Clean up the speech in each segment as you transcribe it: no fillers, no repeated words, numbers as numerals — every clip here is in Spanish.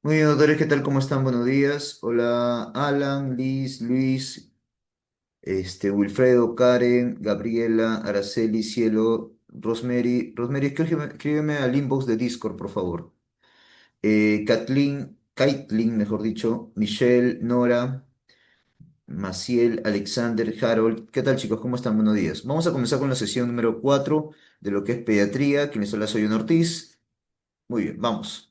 Muy bien, doctores, ¿qué tal? ¿Cómo están? Buenos días. Hola, Alan, Liz, Luis, Wilfredo, Karen, Gabriela, Araceli, Cielo, Rosemary. Rosemary, escríbeme al inbox de Discord, por favor. Kathleen, Kaitlyn, mejor dicho, Michelle, Nora, Maciel, Alexander, Harold. ¿Qué tal, chicos? ¿Cómo están? Buenos días. Vamos a comenzar con la sesión número 4 de lo que es pediatría. Quien les habla soy Ortiz. Muy bien, vamos.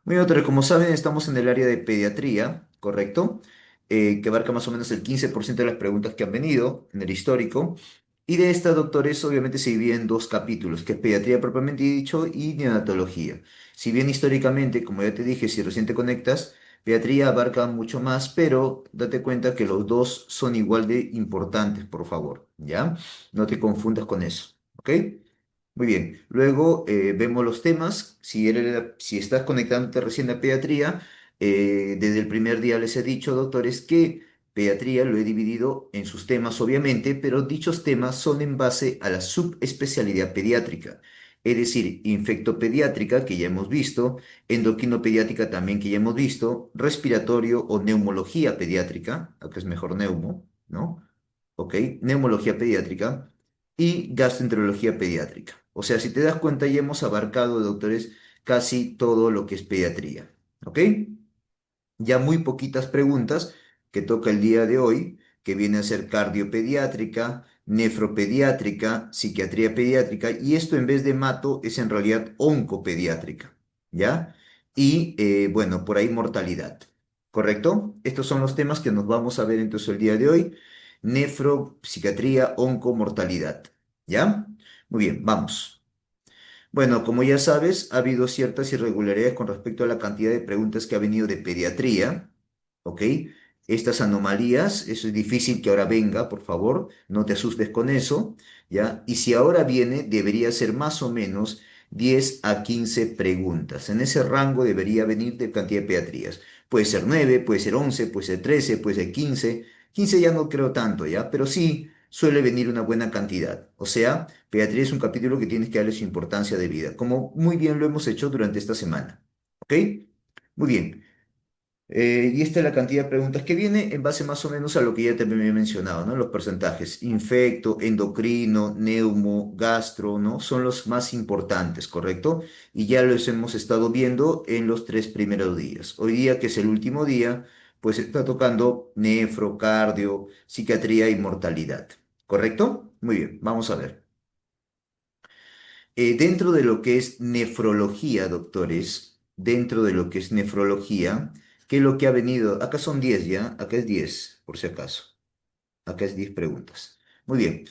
Muy bien, doctores, como saben, estamos en el área de pediatría, ¿correcto? Que abarca más o menos el 15% de las preguntas que han venido en el histórico. Y de estas, doctores, obviamente se divide en dos capítulos, que es pediatría propiamente dicho y neonatología. Si bien históricamente, como ya te dije, si recién te conectas, pediatría abarca mucho más, pero date cuenta que los dos son igual de importantes, por favor, ¿ya? No te confundas con eso, ¿ok? Muy bien, luego vemos los temas. Si estás conectándote recién a pediatría, desde el primer día les he dicho, doctores, que pediatría lo he dividido en sus temas, obviamente, pero dichos temas son en base a la subespecialidad pediátrica. Es decir, infectopediátrica, que ya hemos visto, endocrinopediátrica también, que ya hemos visto, respiratorio o neumología pediátrica, aunque es mejor neumo, ¿no? ¿Ok? Neumología pediátrica y gastroenterología pediátrica. O sea, si te das cuenta, ya hemos abarcado, doctores, casi todo lo que es pediatría. ¿Ok? Ya muy poquitas preguntas que toca el día de hoy, que viene a ser cardiopediátrica, nefropediátrica, psiquiatría pediátrica, y esto en vez de mato es en realidad oncopediátrica, ¿ya? Y bueno, por ahí mortalidad, ¿correcto? Estos son los temas que nos vamos a ver entonces el día de hoy. Nefro, psiquiatría, onco, mortalidad, ¿ya? Muy bien, vamos. Bueno, como ya sabes, ha habido ciertas irregularidades con respecto a la cantidad de preguntas que ha venido de pediatría, ¿ok? Estas anomalías, eso es difícil que ahora venga, por favor, no te asustes con eso, ¿ya? Y si ahora viene, debería ser más o menos 10 a 15 preguntas. En ese rango debería venir de cantidad de pediatrías. Puede ser 9, puede ser 11, puede ser 13, puede ser 15. 15 ya no creo tanto, ¿ya? Pero sí suele venir una buena cantidad. O sea, pediatría es un capítulo que tienes que darle su importancia de vida, como muy bien lo hemos hecho durante esta semana. ¿Ok? Muy bien. Y esta es la cantidad de preguntas que viene en base más o menos a lo que ya te había mencionado, ¿no? Los porcentajes. Infecto, endocrino, neumo, gastro, ¿no? Son los más importantes, ¿correcto? Y ya los hemos estado viendo en los tres primeros días. Hoy día, que es el último día, pues está tocando nefro, cardio, psiquiatría y mortalidad. ¿Correcto? Muy bien, vamos a ver. Dentro de lo que es nefrología, doctores, dentro de lo que es nefrología, ¿qué es lo que ha venido? Acá son 10 ya, acá es 10 por si acaso. Acá es 10 preguntas. Muy bien.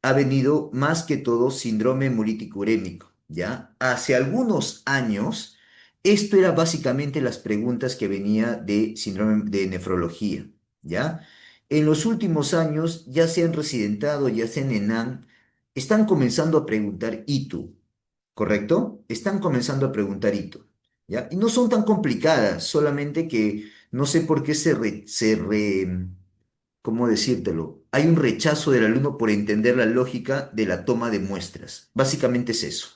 Ha venido más que todo síndrome hemolítico urémico, ¿ya? Hace algunos años, esto era básicamente las preguntas que venía de síndrome de nefrología, ¿ya? En los últimos años, ya se han residentado, ya sea en ENAM, están comenzando a preguntar ITU, ¿correcto? Están comenzando a preguntar ITU, ¿ya? Y no son tan complicadas, solamente que no sé por qué ¿cómo decírtelo? Hay un rechazo del alumno por entender la lógica de la toma de muestras. Básicamente es eso,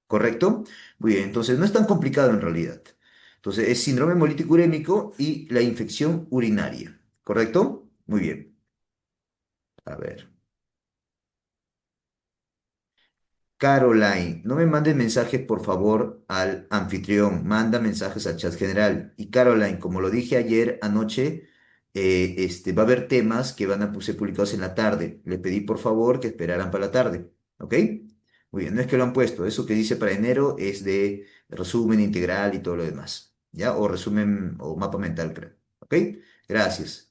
¿correcto? Muy bien, entonces no es tan complicado en realidad. Entonces es síndrome hemolítico urémico y la infección urinaria, ¿correcto? Muy bien, a ver. Caroline, no me mandes mensajes por favor al anfitrión, manda mensajes al chat general. Y Caroline, como lo dije ayer anoche, va a haber temas que van a ser publicados en la tarde. Le pedí por favor que esperaran para la tarde, ¿ok? Muy bien, no es que lo han puesto, eso que dice para enero es de resumen integral y todo lo demás, ¿ya? O resumen o mapa mental, creo, ¿ok? Gracias.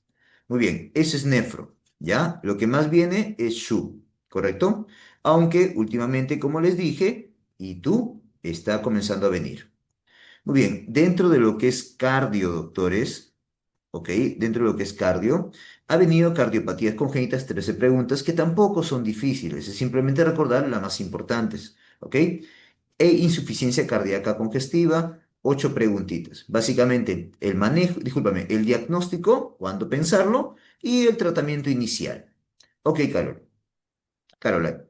Muy bien, ese es nefro, ¿ya? Lo que más viene es shu, ¿correcto? Aunque últimamente, como les dije, y tú, está comenzando a venir. Muy bien, dentro de lo que es cardio, doctores, ¿ok? Dentro de lo que es cardio, ha venido cardiopatías congénitas, 13 preguntas que tampoco son difíciles, es simplemente recordar las más importantes, ¿ok? E insuficiencia cardíaca congestiva, 8 preguntitas. Básicamente, el manejo, discúlpame, el diagnóstico, cuándo pensarlo, y el tratamiento inicial. Ok, Caroline,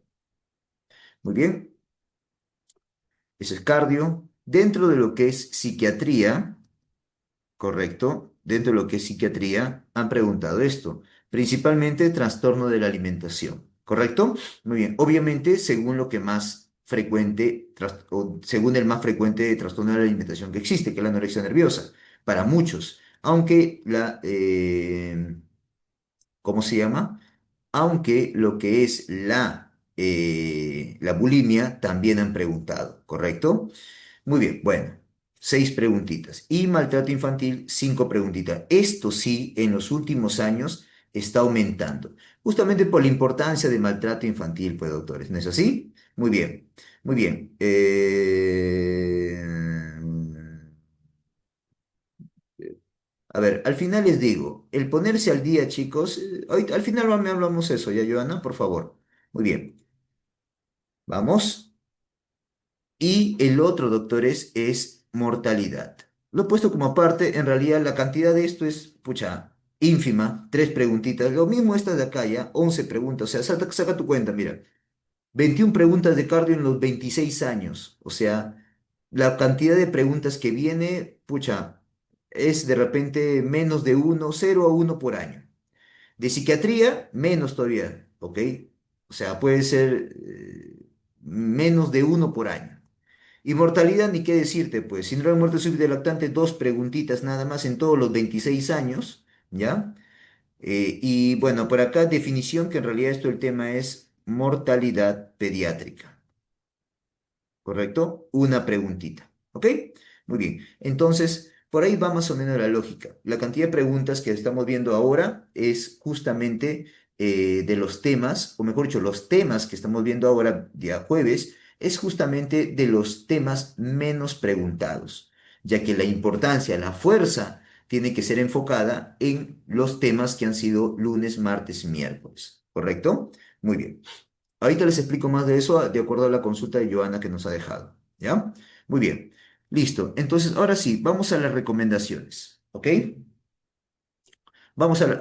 muy bien. Eso es cardio. Dentro de lo que es psiquiatría, correcto, dentro de lo que es psiquiatría, han preguntado esto, principalmente trastorno de la alimentación, ¿correcto? Muy bien, obviamente según lo que más frecuente, o según el más frecuente trastorno de la alimentación que existe, que es la anorexia nerviosa, para muchos, aunque ¿cómo se llama? Aunque lo que es la bulimia también han preguntado, ¿correcto? Muy bien, bueno, 6 preguntitas. Y maltrato infantil, 5 preguntitas. Esto sí, en los últimos años está aumentando, justamente por la importancia del maltrato infantil, pues, doctores, ¿no es así? Muy bien, muy bien. A ver, al final les digo, el ponerse al día, chicos, al final me hablamos eso, ¿ya, Joana? Por favor. Muy bien, vamos. Y el otro, doctores, es mortalidad. Lo he puesto como aparte, en realidad la cantidad de esto es, pucha, ínfima, 3 preguntitas. Lo mismo esta de acá, ya, 11 preguntas. O sea, saca tu cuenta, mira. 21 preguntas de cardio en los 26 años. O sea, la cantidad de preguntas que viene, pucha, es de repente menos de 0 a 1 por año. De psiquiatría, menos todavía, ¿ok? O sea, puede ser menos de 1 por año. Y mortalidad, ni qué decirte, pues, síndrome de muerte súbita y lactante, 2 preguntitas nada más en todos los 26 años, ¿ya? Y bueno, por acá definición, que en realidad esto el tema es mortalidad pediátrica. ¿Correcto? Una preguntita. ¿Ok? Muy bien. Entonces, por ahí va más o menos la lógica. La cantidad de preguntas que estamos viendo ahora es justamente de los temas, o mejor dicho, los temas que estamos viendo ahora día jueves, es justamente de los temas menos preguntados, ya que la importancia, la fuerza, tiene que ser enfocada en los temas que han sido lunes, martes y miércoles. ¿Correcto? Muy bien. Ahorita les explico más de eso de acuerdo a la consulta de Joana que nos ha dejado. ¿Ya? Muy bien. Listo. Entonces, ahora sí, vamos a las recomendaciones. ¿Ok?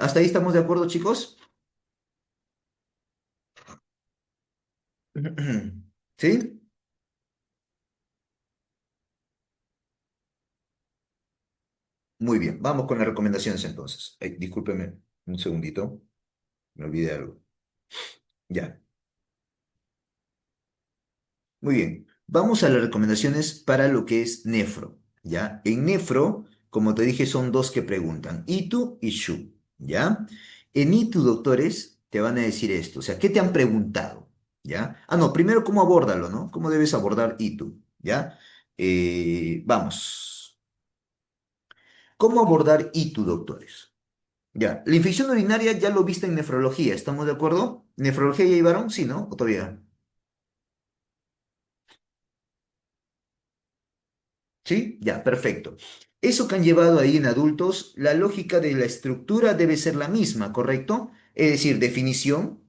¿Hasta ahí estamos de acuerdo, chicos? ¿Sí? Muy bien. Vamos con las recomendaciones entonces. Ay, discúlpeme un segundito. Me olvidé algo. Ya. Muy bien, vamos a las recomendaciones para lo que es nefro, ¿ya? En nefro, como te dije, son dos que preguntan, ITU y SHU, ¿ya? En ITU, doctores, te van a decir esto, o sea, ¿qué te han preguntado? ¿Ya? Ah, no, primero, ¿cómo abórdalo, no? ¿Cómo debes abordar ITU? ¿Ya? Vamos. ¿Cómo abordar ITU, doctores? Ya, la infección urinaria ya lo viste en nefrología, ¿estamos de acuerdo? ¿Nefrología ya llevaron? Sí, ¿no? ¿O todavía? ¿Sí? Ya, perfecto. Eso que han llevado ahí en adultos, la lógica de la estructura debe ser la misma, ¿correcto? Es decir, definición.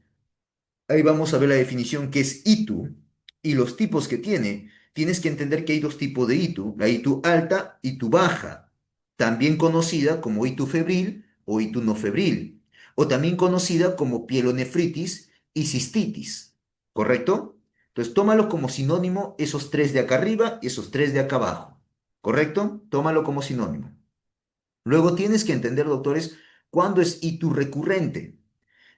Ahí vamos a ver la definición que es ITU y los tipos que tiene. Tienes que entender que hay dos tipos de ITU, la ITU alta y ITU baja, también conocida como ITU febril o ITU no febril, o también conocida como pielonefritis y cistitis, ¿correcto? Entonces, tómalo como sinónimo esos tres de acá arriba y esos tres de acá abajo, ¿correcto? Tómalo como sinónimo. Luego tienes que entender, doctores, cuándo es ITU recurrente.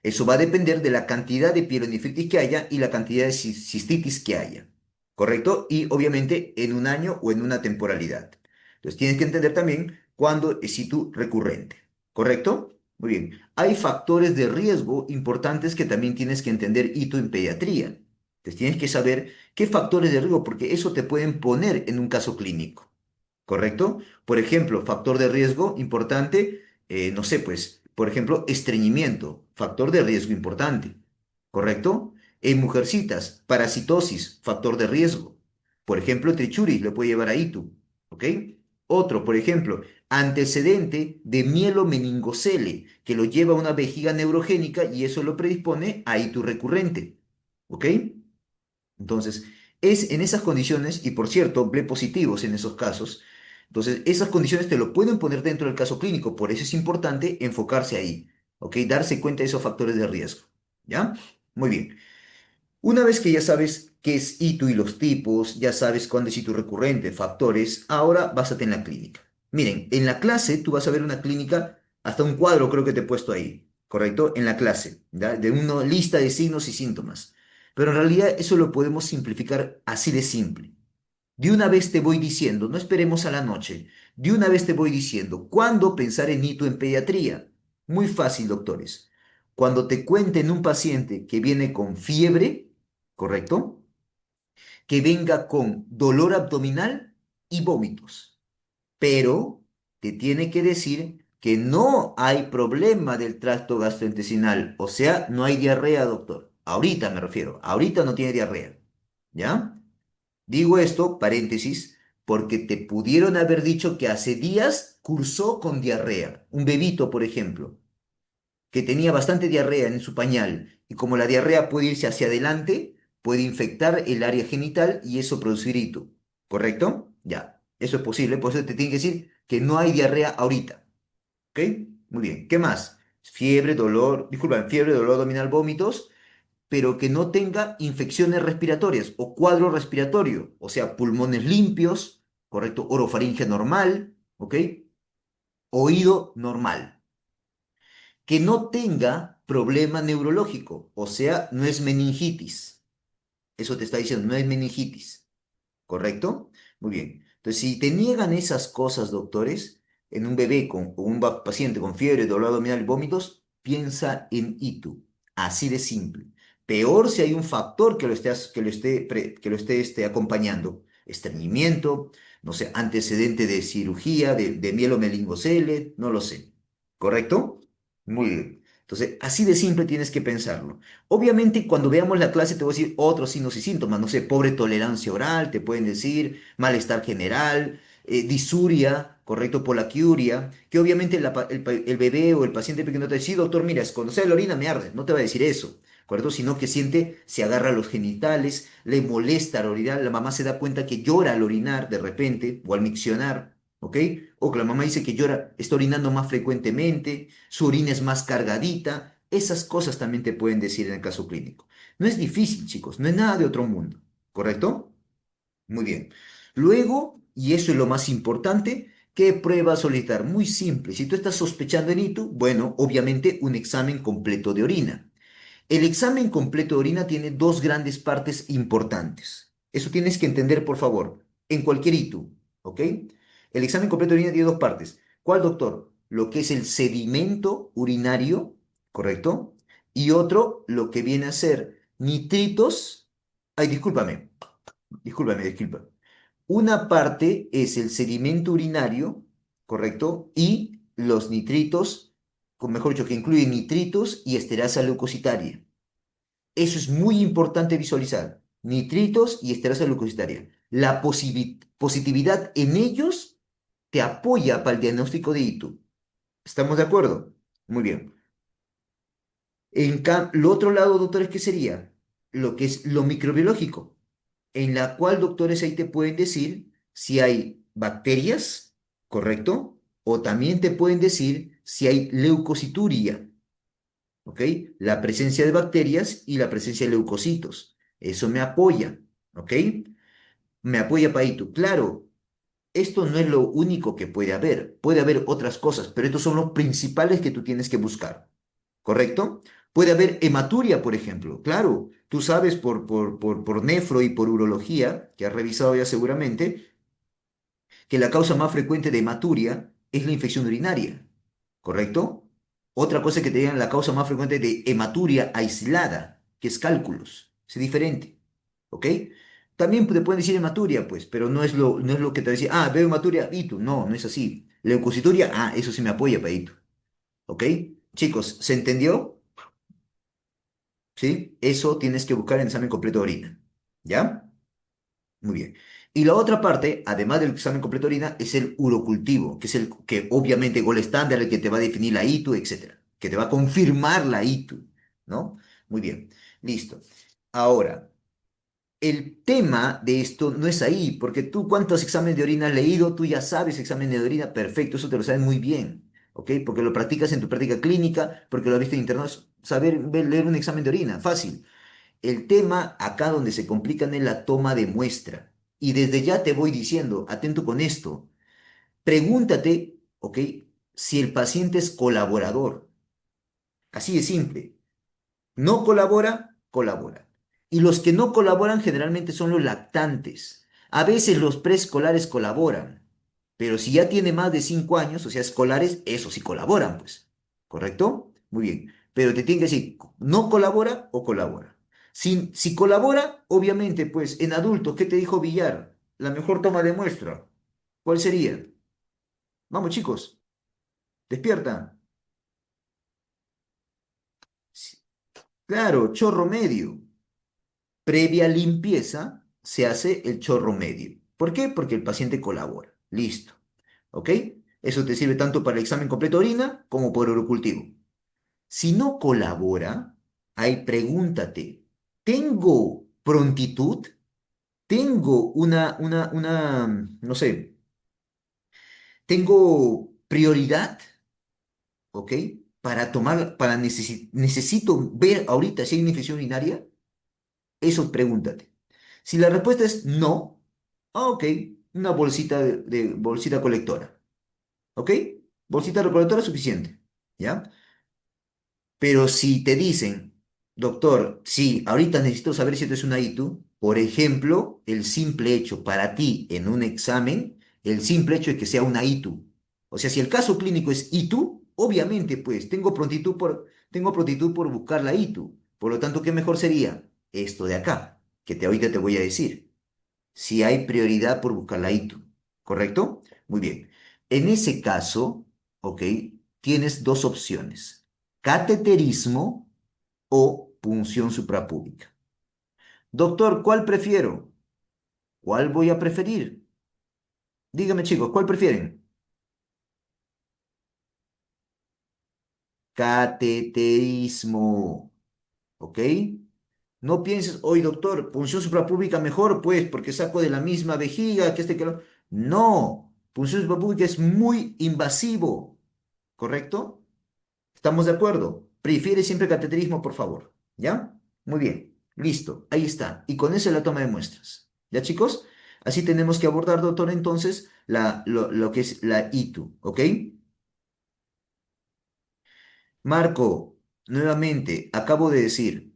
Eso va a depender de la cantidad de pielonefritis que haya y la cantidad de cistitis que haya, ¿correcto? Y obviamente en un año o en una temporalidad. Entonces tienes que entender también cuándo es situ recurrente, ¿correcto? Muy bien. Hay factores de riesgo importantes que también tienes que entender y tú en pediatría. Entonces tienes que saber qué factores de riesgo, porque eso te pueden poner en un caso clínico. ¿Correcto? Por ejemplo, factor de riesgo importante, no sé, pues, por ejemplo, estreñimiento, factor de riesgo importante, ¿correcto? En mujercitas, parasitosis, factor de riesgo. Por ejemplo, trichuris le puede llevar a ITU, ¿ok? Otro, por ejemplo, antecedente de mielomeningocele, que lo lleva a una vejiga neurogénica y eso lo predispone a ITU recurrente, ¿ok? Entonces, es en esas condiciones, y por cierto, B positivos en esos casos, entonces esas condiciones te lo pueden poner dentro del caso clínico, por eso es importante enfocarse ahí, ¿ok? Darse cuenta de esos factores de riesgo, ¿ya? Muy bien. Una vez que ya sabes qué es ITU y los tipos, ya sabes cuándo es ITU recurrente, factores, ahora básate en la clínica. Miren, en la clase tú vas a ver una clínica, hasta un cuadro creo que te he puesto ahí, ¿correcto? En la clase, ¿ya? De una lista de signos y síntomas. Pero en realidad eso lo podemos simplificar así de simple. De una vez te voy diciendo, no esperemos a la noche, de una vez te voy diciendo, ¿cuándo pensar en hito en pediatría? Muy fácil, doctores. Cuando te cuenten un paciente que viene con fiebre, ¿correcto? Que venga con dolor abdominal y vómitos, pero te tiene que decir que no hay problema del tracto gastrointestinal, o sea, no hay diarrea, doctor. Ahorita me refiero, ahorita no tiene diarrea, ¿ya? Digo esto, paréntesis, porque te pudieron haber dicho que hace días cursó con diarrea. Un bebito, por ejemplo, que tenía bastante diarrea en su pañal, y como la diarrea puede irse hacia adelante, puede infectar el área genital y eso producir hito. ¿Correcto? Ya, eso es posible, por eso te tienen que decir que no hay diarrea ahorita. ¿Ok? Muy bien. ¿Qué más? Fiebre, dolor, disculpa, fiebre, dolor abdominal, vómitos, pero que no tenga infecciones respiratorias o cuadro respiratorio, o sea, pulmones limpios, ¿correcto? Orofaringe normal, ¿ok? Oído normal. Que no tenga problema neurológico, o sea, no es meningitis. Eso te está diciendo, no es meningitis. ¿Correcto? Muy bien. Entonces, si te niegan esas cosas, doctores, en un bebé o un paciente con fiebre, dolor abdominal y vómitos, piensa en ITU. Así de simple. Peor si hay un factor que lo esté acompañando. Estreñimiento, no sé, antecedente de cirugía, de mielomeningocele, no lo sé. ¿Correcto? Muy bien. Entonces, así de simple tienes que pensarlo. Obviamente, cuando veamos la clase, te voy a decir otros signos y síntomas. No sé, pobre tolerancia oral, te pueden decir, malestar general, disuria, correcto, polaquiuria, que obviamente el bebé o el paciente pequeño te va a decir, sí, doctor, mira, es cuando sale la orina me arde. No te va a decir eso, ¿correcto? Sino que siente, se agarra a los genitales, le molesta al orinar, la mamá se da cuenta que llora al orinar de repente o al miccionar, ¿ok? O que la mamá dice que llora, está orinando más frecuentemente, su orina es más cargadita. Esas cosas también te pueden decir en el caso clínico. No es difícil, chicos, no es nada de otro mundo, ¿correcto? Muy bien. Luego, y eso es lo más importante, ¿qué prueba solicitar? Muy simple. Si tú estás sospechando en ITU, bueno, obviamente un examen completo de orina. El examen completo de orina tiene dos grandes partes importantes. Eso tienes que entender, por favor, en cualquier ITU, ¿ok? El examen completo de orina tiene dos partes. ¿Cuál, doctor? Lo que es el sedimento urinario, ¿correcto? Y otro, lo que viene a ser nitritos. Ay, discúlpame. Una parte es el sedimento urinario, ¿correcto? Y los nitritos, o mejor dicho, que incluyen nitritos y esterasa leucocitaria. Eso es muy importante visualizar. Nitritos y esterasa leucocitaria. La positividad en ellos te apoya para el diagnóstico de ITU. ¿Estamos de acuerdo? Muy bien. Lo otro lado, doctores, ¿qué sería? Lo que es lo microbiológico, en la cual, doctores, ahí te pueden decir si hay bacterias, ¿correcto? O también te pueden decir si hay leucocituria, ¿ok? La presencia de bacterias y la presencia de leucocitos. Eso me apoya, ¿ok? Me apoya Paito. Claro, esto no es lo único que puede haber otras cosas, pero estos son los principales que tú tienes que buscar, ¿correcto? Puede haber hematuria, por ejemplo. Claro, tú sabes por nefro y por urología, que has revisado ya seguramente, que la causa más frecuente de hematuria es la infección urinaria, ¿correcto? Otra cosa que te digan la causa más frecuente de hematuria aislada, que es cálculos, es diferente, ¿ok? También te pueden decir hematuria, pues, pero no es lo que te decía, ah, veo hematuria, Itu. No, no es así. Leucocituria, ah, eso sí me apoya, Paito, ¿ok? Chicos, ¿se entendió? ¿Sí? Eso tienes que buscar en el examen completo de orina, ¿ya? Muy bien. Y la otra parte, además del examen completo de orina, es el urocultivo, que es el que obviamente gol estándar, el que te va a definir la ITU, etcétera, que te va a confirmar la ITU, ¿no? Muy bien, listo. Ahora, el tema de esto no es ahí, porque tú cuántos exámenes de orina has leído, tú ya sabes examen de orina, perfecto, eso te lo sabes muy bien, ¿ok? Porque lo practicas en tu práctica clínica, porque lo has visto en internet, saber leer un examen de orina, fácil. El tema acá donde se complican es la toma de muestra. Y desde ya te voy diciendo, atento con esto, Pregúntate, ¿ok? Si el paciente es colaborador. Así de simple. No colabora, colabora. Y los que no colaboran generalmente son los lactantes. A veces los preescolares colaboran, pero si ya tiene más de 5 años, o sea, escolares, eso sí colaboran, pues. ¿Correcto? Muy bien. Pero te tienen que decir, ¿no colabora o colabora? Si colabora, obviamente, pues en adultos, ¿qué te dijo Villar? La mejor toma de muestra. ¿Cuál sería? Vamos, chicos, despierta. Sí, claro, chorro medio. Previa limpieza se hace el chorro medio. ¿Por qué? Porque el paciente colabora. Listo. ¿Ok? Eso te sirve tanto para el examen completo de orina como por urocultivo. Si no colabora, ahí pregúntate, ¿tengo prontitud? ¿Tengo no sé, tengo prioridad? ¿Ok? Necesito ver ahorita si hay una infección urinaria. Eso pregúntate. Si la respuesta es no, ok, una bolsita bolsita colectora, ¿ok? Bolsita recolectora es suficiente, ¿ya? Pero si te dicen, doctor, sí, ahorita necesito saber si esto es una ITU, por ejemplo, el simple hecho para ti en un examen, el simple hecho de que sea una ITU. O sea, si el caso clínico es ITU, obviamente, pues, tengo prontitud por buscar la ITU. Por lo tanto, ¿qué mejor sería? Esto de acá, que ahorita te voy a decir. Si hay prioridad por buscar la ITU, ¿correcto? Muy bien. En ese caso, ok, tienes dos opciones: cateterismo o punción suprapúbica. Doctor, ¿cuál prefiero? ¿Cuál voy a preferir? Dígame, chicos, ¿cuál prefieren? Cateterismo, ¿ok? No pienses, oye, doctor, punción suprapúbica mejor, pues, porque saco de la misma vejiga que este que lo... No, punción suprapúbica es muy invasivo, ¿correcto? ¿Estamos de acuerdo? Prefiere siempre cateterismo, por favor. ¿Ya? Muy bien. Listo. Ahí está. Y con eso la toma de muestras. ¿Ya, chicos? Así tenemos que abordar, doctor, entonces, lo que es la ITU. ¿Ok? Marco, nuevamente, acabo de decir,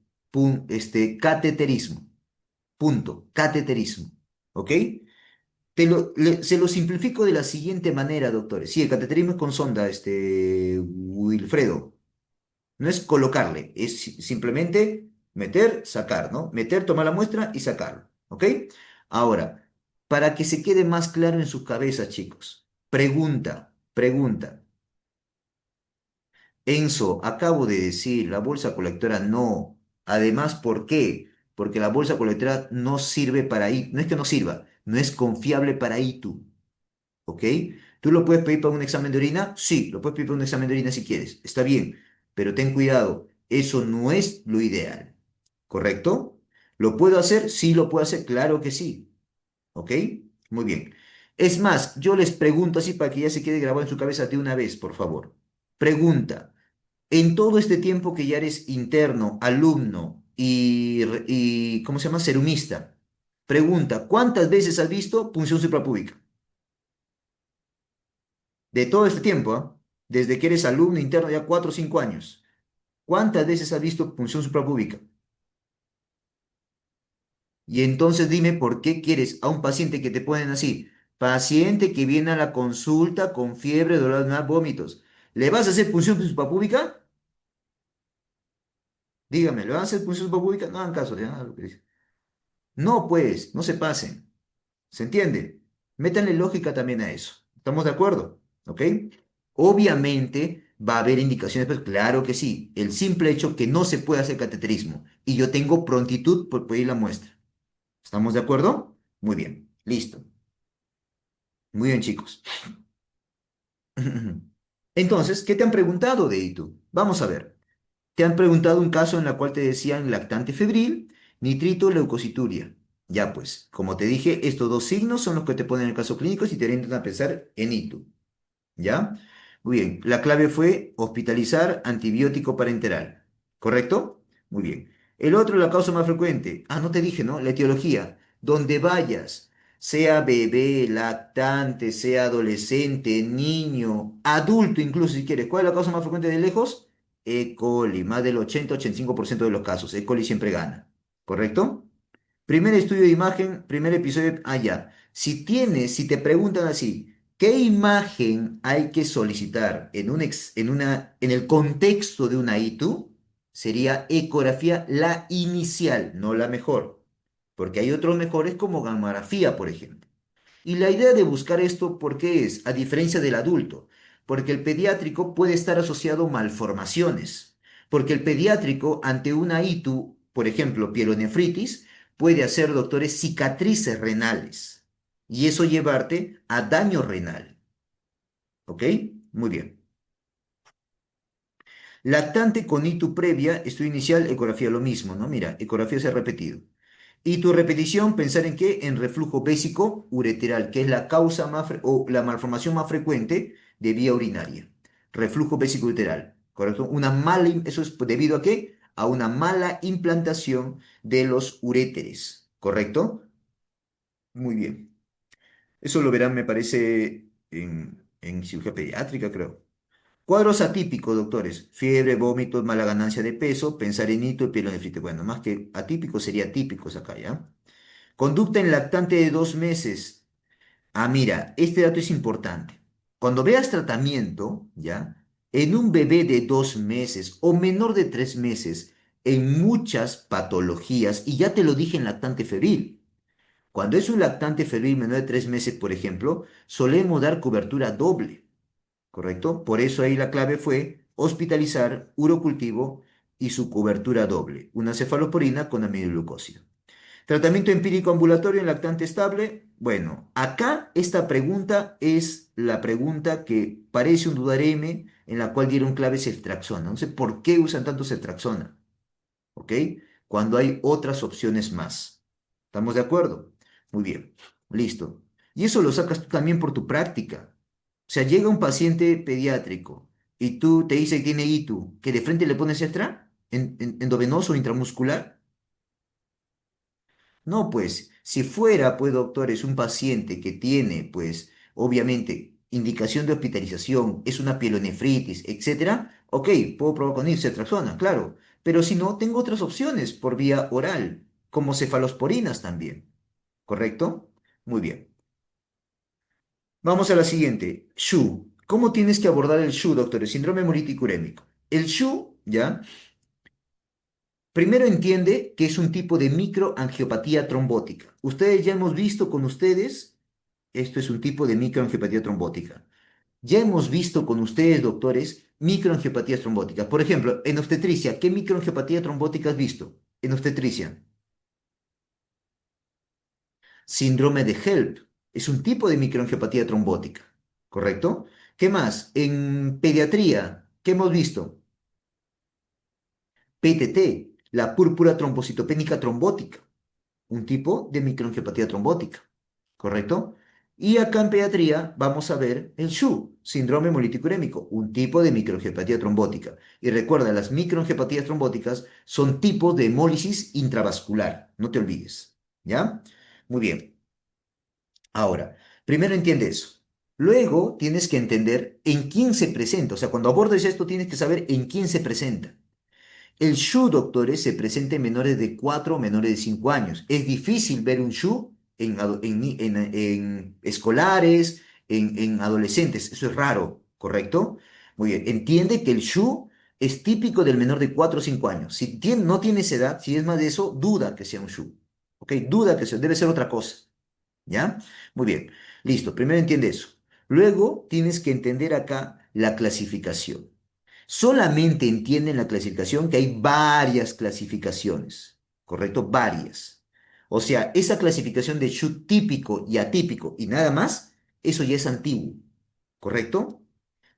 cateterismo. Punto. Cateterismo. ¿Ok? Se lo simplifico de la siguiente manera, doctores. Sí, el cateterismo es con sonda, Wilfredo. No es colocarle, es simplemente meter, sacar, ¿no? Meter, tomar la muestra y sacarlo, ¿ok? Ahora, para que se quede más claro en sus cabezas, chicos, pregunta. Enzo, acabo de decir, la bolsa colectora no. Además, ¿por qué? Porque la bolsa colectora no sirve para ITU. No es que no sirva, no es confiable para ITU. ¿Ok? ¿Tú lo puedes pedir para un examen de orina? Sí, lo puedes pedir para un examen de orina si quieres. Está bien, pero ten cuidado, eso no es lo ideal. ¿Correcto? ¿Lo puedo hacer? Sí, lo puedo hacer, claro que sí. ¿Ok? Muy bien. Es más, yo les pregunto así para que ya se quede grabado en su cabeza de una vez, por favor. Pregunta, en todo este tiempo que ya eres interno, alumno y ¿cómo se llama? Serumista, pregunta, ¿cuántas veces has visto punción suprapúbica? De todo este tiempo, ¿ah? Desde que eres alumno interno ya 4 o 5 años. ¿Cuántas veces has visto punción suprapúbica? Y entonces dime por qué quieres a un paciente que te ponen así, paciente que viene a la consulta con fiebre, dolor de vómitos. ¿Le vas a hacer punción suprapúbica? Dígame, ¿le vas a hacer punción suprapúbica? No hagan caso, ya, lo que dice. No, pues, no se pasen. ¿Se entiende? Métanle lógica también a eso. ¿Estamos de acuerdo? ¿Ok? Obviamente va a haber indicaciones, pues claro que sí. El simple hecho que no se puede hacer cateterismo y yo tengo prontitud por pedir la muestra. ¿Estamos de acuerdo? Muy bien. Listo. Muy bien, chicos. Entonces, ¿qué te han preguntado de ITU? Vamos a ver. Te han preguntado un caso en el cual te decían lactante febril, nitrito, leucocituria. Ya pues, como te dije, estos dos signos son los que te ponen en el caso clínico si te orientan a pensar en ITU. ¿Ya? Muy bien. La clave fue hospitalizar antibiótico parenteral. ¿Correcto? Muy bien. El otro, la causa más frecuente. Ah, no te dije, ¿no? La etiología. Donde vayas. sea bebé, lactante, sea adolescente, niño, adulto incluso si quieres. ¿Cuál es la causa más frecuente de lejos? E. coli, más del 80-85% de los casos. E. coli siempre gana, ¿correcto? Primer estudio de imagen, primer episodio. Ah, ya. Si te preguntan así, ¿qué imagen hay que solicitar en el contexto de una ITU? Sería ecografía la inicial, no la mejor. Porque hay otros mejores como gamografía, por ejemplo. Y la idea de buscar esto, ¿por qué es? A diferencia del adulto, porque el pediátrico puede estar asociado a malformaciones, porque el pediátrico ante una ITU, por ejemplo, pielonefritis, puede hacer, doctores, cicatrices renales y eso llevarte a daño renal, ¿ok? Muy bien. Lactante con ITU previa, estudio inicial, ecografía lo mismo, ¿no? Mira, ecografía se ha repetido. Y tu repetición, pensar en qué, en reflujo vésico ureteral, que es la causa o la malformación más frecuente de vía urinaria. Reflujo vésico ureteral, ¿correcto? Eso es debido a qué? A una mala implantación de los uréteres, ¿correcto? Muy bien. Eso lo verán, me parece, en cirugía pediátrica, creo. Cuadros atípicos, doctores. Fiebre, vómitos, mala ganancia de peso, pensar en hito y pielonefritis. Bueno, más que atípico sería típicos acá, ¿ya? Conducta en lactante de 2 meses. Ah, mira, este dato es importante. Cuando veas tratamiento, ¿ya? En un bebé de 2 meses o menor de 3 meses, en muchas patologías, y ya te lo dije en lactante febril, cuando es un lactante febril menor de 3 meses, por ejemplo, solemos dar cobertura doble, ¿correcto? Por eso ahí la clave fue hospitalizar, urocultivo y su cobertura doble, una cefalosporina con aminoglucósido. Tratamiento empírico ambulatorio en lactante estable. Bueno, acá esta pregunta es la pregunta que parece un dudareme en la cual dieron clave ceftriaxona. No sé por qué usan tanto ceftriaxona, ¿ok? Cuando hay otras opciones más. ¿Estamos de acuerdo? Muy bien, listo. Y eso lo sacas tú también por tu práctica. O sea, llega un paciente pediátrico y tú te dice que tiene ITU, que de frente le pones extra, endovenoso intramuscular. No, pues, si fuera, pues, doctores, un paciente que tiene, pues, obviamente, indicación de hospitalización, es una pielonefritis, etcétera, ok, puedo probar con ceftriaxona, claro, pero si no, tengo otras opciones por vía oral, como cefalosporinas también, ¿correcto? Muy bien. Vamos a la siguiente, SHU. ¿Cómo tienes que abordar el SHU, doctores? Síndrome hemolítico urémico. El SHU, ¿ya? Primero entiende que es un tipo de microangiopatía trombótica. Ustedes ya hemos visto con ustedes, esto es un tipo de microangiopatía trombótica. Ya hemos visto con ustedes, doctores, microangiopatías trombóticas. Por ejemplo, en obstetricia, ¿qué microangiopatía trombótica has visto? En obstetricia, síndrome de HELP. Es un tipo de microangiopatía trombótica, ¿correcto? ¿Qué más? En pediatría, ¿qué hemos visto? PTT, la púrpura trombocitopénica trombótica, un tipo de microangiopatía trombótica, ¿correcto? Y acá en pediatría vamos a ver el SHU, síndrome hemolítico urémico, un tipo de microangiopatía trombótica. Y recuerda, las microangiopatías trombóticas son tipos de hemólisis intravascular, no te olvides, ¿ya? Muy bien. Ahora, primero entiende eso. Luego tienes que entender en quién se presenta. O sea, cuando abordes esto tienes que saber en quién se presenta. El SHU, doctores, se presenta en menores de 4 o menores de 5 años. Es difícil ver un SHU en escolares, en adolescentes. Eso es raro, ¿correcto? Muy bien. Entiende que el SHU es típico del menor de 4 o 5 años. Si no tiene esa edad, si es más de eso, duda que sea un SHU. ¿Ok? Duda que sea, debe ser otra cosa. ¿Ya? Muy bien. Listo. Primero entiende eso. Luego tienes que entender acá la clasificación. Solamente entienden la clasificación que hay varias clasificaciones, ¿correcto? Varias. O sea, esa clasificación de shoot típico y atípico y nada más, eso ya es antiguo, ¿correcto?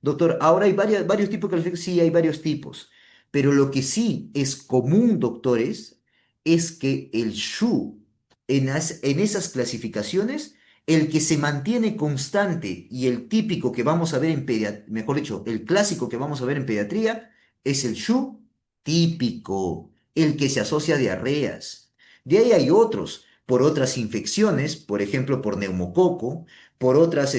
Doctor, ahora hay varios tipos de clasificación, sí, hay varios tipos, pero lo que sí es común, doctores, es que el SHU en esas clasificaciones, el que se mantiene constante y el típico que vamos a ver en pediatría, mejor dicho, el clásico que vamos a ver en pediatría, es el SHU típico, el que se asocia a diarreas. De ahí hay otros, por otras infecciones, por ejemplo, por neumococo, por otras,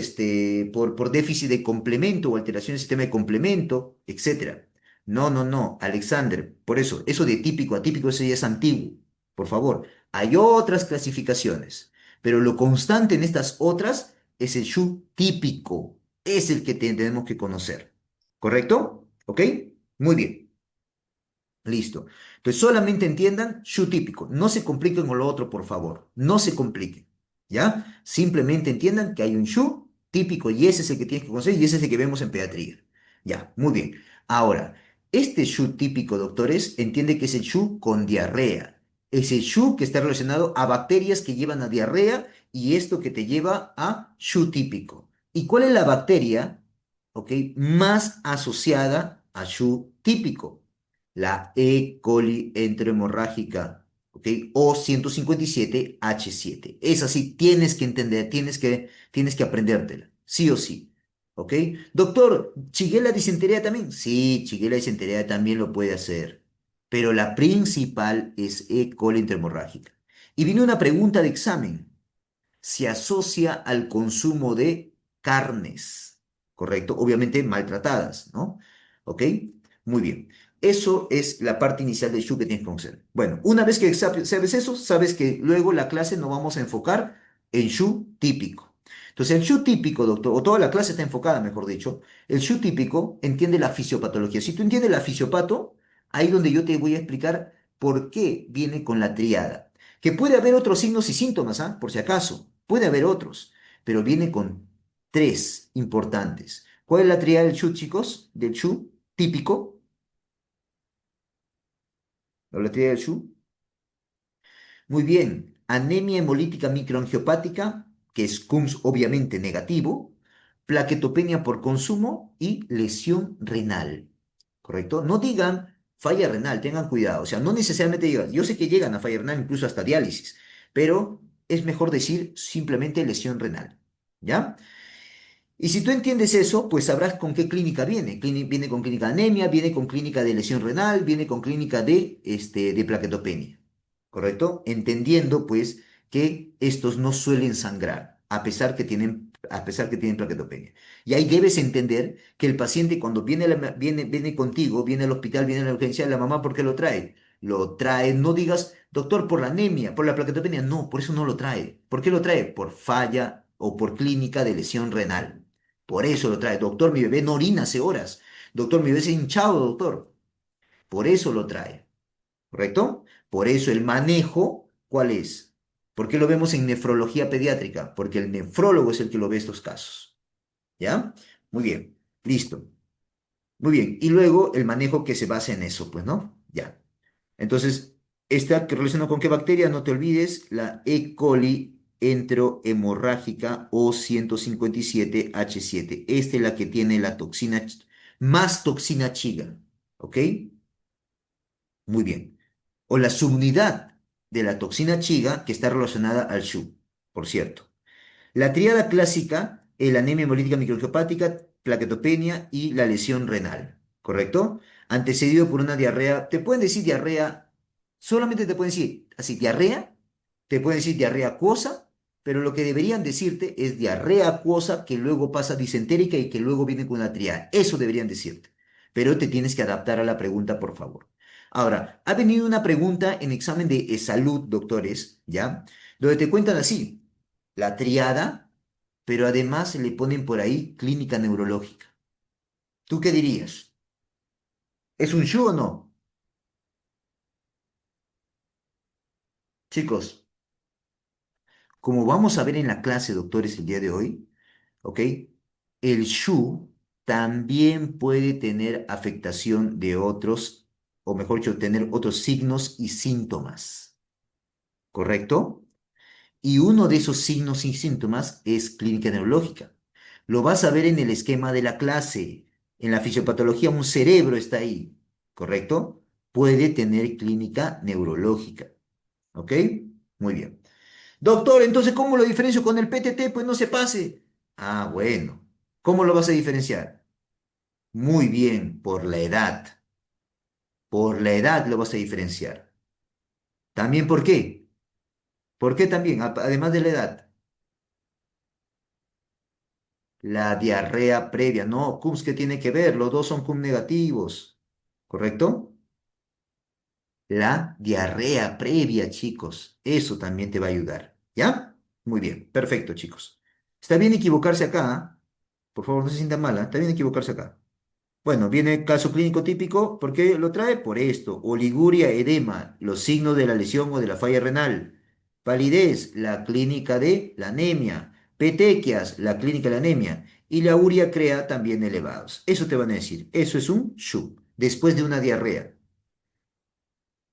por déficit de complemento o alteración del sistema de complemento, etcétera. No, no, no, Alexander, por eso de típico, atípico, eso ya es antiguo. Por favor, hay otras clasificaciones, pero lo constante en estas otras es el SHU típico, es el que tenemos que conocer. ¿Correcto? ¿Ok? Muy bien. Listo. Entonces, solamente entiendan SHU típico. No se compliquen con lo otro, por favor. No se compliquen. ¿Ya? Simplemente entiendan que hay un SHU típico y ese es el que tienes que conocer y ese es el que vemos en pediatría. Ya, muy bien. Ahora, este SHU típico, doctores, entiende que es el SHU con diarrea. Es el SHU que está relacionado a bacterias que llevan a diarrea y esto que te lleva a SHU típico. ¿Y cuál es la bacteria, ok, más asociada a SHU típico? La E. coli enterohemorrágica, ¿ok? O 157H7. Es así, tienes que entender, tienes que aprendértela, sí o sí, ¿ok? Doctor, ¿Shigella disentería también? Sí, Shigella disentería también lo puede hacer, pero la principal es E. coli enterohemorrágica. Y viene una pregunta de examen. Se asocia al consumo de carnes, ¿correcto? Obviamente maltratadas, ¿no? ¿Ok? Muy bien. Eso es la parte inicial del SHU que tienes que conocer. Bueno, una vez que sabes eso, sabes que luego la clase nos vamos a enfocar en SHU típico. Entonces, el SHU típico, doctor, o toda la clase está enfocada, mejor dicho, el SHU típico entiende la fisiopatología. Si tú entiendes la fisiopato, ahí donde yo te voy a explicar por qué viene con la triada. Que puede haber otros signos y síntomas, ¿ah? Por si acaso, puede haber otros, pero viene con tres importantes. ¿Cuál es la triada del SHU, chicos? Del SHU típico, o la triada del SHU. Muy bien, anemia hemolítica microangiopática, que es CUMS obviamente negativo, plaquetopenia por consumo y lesión renal. ¿Correcto? No digan falla renal, tengan cuidado. O sea, no necesariamente digan, yo sé que llegan a falla renal, incluso hasta diálisis, pero es mejor decir simplemente lesión renal. ¿Ya? Y si tú entiendes eso, pues sabrás con qué clínica viene. Viene con clínica de anemia, viene con clínica de lesión renal, viene con clínica de plaquetopenia. ¿Correcto? Entendiendo, pues, que estos no suelen sangrar, a pesar que tienen plaquetopenia. Y ahí debes entender que el paciente cuando viene contigo, viene al hospital, viene a la urgencia, la mamá, ¿por qué lo trae? Lo trae, no digas, doctor, por la anemia, por la plaquetopenia. No, por eso no lo trae. ¿Por qué lo trae? Por falla o por clínica de lesión renal. Por eso lo trae. Doctor, mi bebé no orina hace horas. Doctor, mi bebé se ha hinchado, doctor. Por eso lo trae. ¿Correcto? Por eso el manejo, ¿cuál es? ¿Por qué lo vemos en nefrología pediátrica? Porque el nefrólogo es el que lo ve estos casos. ¿Ya? Muy bien. Listo. Muy bien. Y luego el manejo que se basa en eso, pues, ¿no? Ya. Entonces, esta que relaciona con qué bacteria, no te olvides, la E. coli enterohemorrágica o 157H7. Esta es la que tiene la toxina, más toxina chiga. ¿Ok? Muy bien. O la subunidad de la toxina chiga que está relacionada al SHU, por cierto. La tríada clásica, el anemia hemolítica microangiopática, plaquetopenia y la lesión renal, ¿correcto? Antecedido por una diarrea. Te pueden decir diarrea, solamente te pueden decir así, diarrea, te pueden decir diarrea acuosa, pero lo que deberían decirte es diarrea acuosa que luego pasa disentérica y que luego viene con una triada. Eso deberían decirte. Pero te tienes que adaptar a la pregunta, por favor. Ahora, ha venido una pregunta en examen de salud, doctores, ¿ya? Donde te cuentan así la triada, pero además se le ponen por ahí clínica neurológica. ¿Tú qué dirías? ¿Es un show o no? Chicos, como vamos a ver en la clase, doctores, el día de hoy, ¿ok? El SHU también puede tener afectación de otros, o mejor dicho, tener otros signos y síntomas, ¿correcto? Y uno de esos signos y síntomas es clínica neurológica. Lo vas a ver en el esquema de la clase. En la fisiopatología, un cerebro está ahí, ¿correcto? Puede tener clínica neurológica. ¿Ok? Muy bien. Doctor, entonces, ¿cómo lo diferencio con el PTT? Pues no se pase. Ah, bueno. ¿Cómo lo vas a diferenciar? Muy bien, por la edad. Por la edad lo vas a diferenciar. ¿También por qué? ¿Por qué también? Además de la edad, la diarrea previa. No, CUMS, ¿qué tiene que ver? Los dos son CUM negativos, ¿correcto? La diarrea previa, chicos. Eso también te va a ayudar. ¿Ya? Muy bien, perfecto, chicos. Está bien equivocarse acá, ¿ah? Por favor, no se sientan mal, ¿ah? Está bien equivocarse acá. Bueno, viene caso clínico típico. ¿Por qué lo trae? Por esto. Oliguria, edema, los signos de la lesión o de la falla renal. Palidez, la clínica de la anemia. Petequias, la clínica de la anemia. Y la urea crea también elevados. Eso te van a decir. Eso es un SHU, después de una diarrea.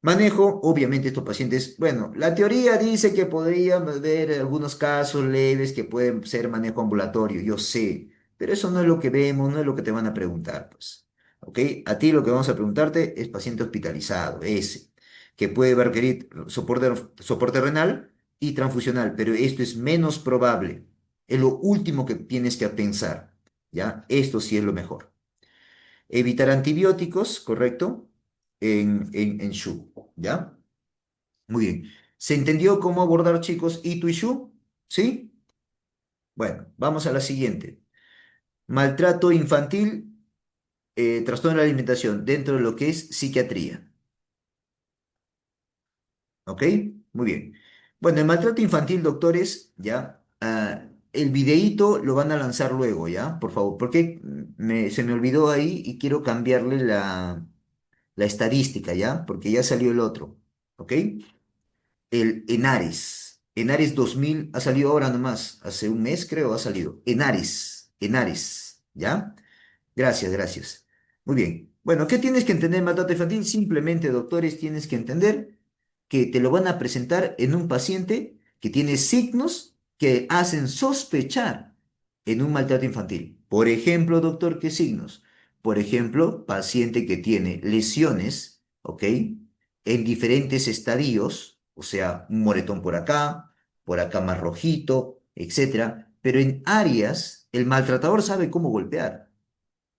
Manejo, obviamente estos pacientes, bueno, la teoría dice que podrían haber algunos casos leves que pueden ser manejo ambulatorio, yo sé, pero eso no es lo que vemos, no es lo que te van a preguntar, pues. ¿Ok? A ti lo que vamos a preguntarte es paciente hospitalizado, ese, que puede requerir soporte renal y transfusional, pero esto es menos probable. Es lo último que tienes que pensar, ¿ya? Esto sí es lo mejor. Evitar antibióticos, ¿correcto? En SHU, ¿ya? Muy bien. ¿Se entendió cómo abordar, chicos, Itu y SHU? ¿Sí? Bueno, vamos a la siguiente. Maltrato infantil, trastorno de la alimentación, dentro de lo que es psiquiatría. ¿Ok? Muy bien. Bueno, el maltrato infantil, doctores, ¿ya? El videíto lo van a lanzar luego, ¿ya? Por favor, porque se me olvidó ahí y quiero cambiarle la estadística, ¿ya? Porque ya salió el otro, ¿ok? El Enares. Enares 2000 ha salido ahora nomás, hace un mes creo ha salido. Enares, ¿ya? Gracias, gracias. Muy bien. Bueno, ¿qué tienes que entender en maltrato infantil? Simplemente, doctores, tienes que entender que te lo van a presentar en un paciente que tiene signos que hacen sospechar en un maltrato infantil. Por ejemplo, doctor, ¿qué signos? Por ejemplo, paciente que tiene lesiones, ¿ok? En diferentes estadios, o sea, un moretón por acá más rojito, etcétera, pero en áreas, el maltratador sabe cómo golpear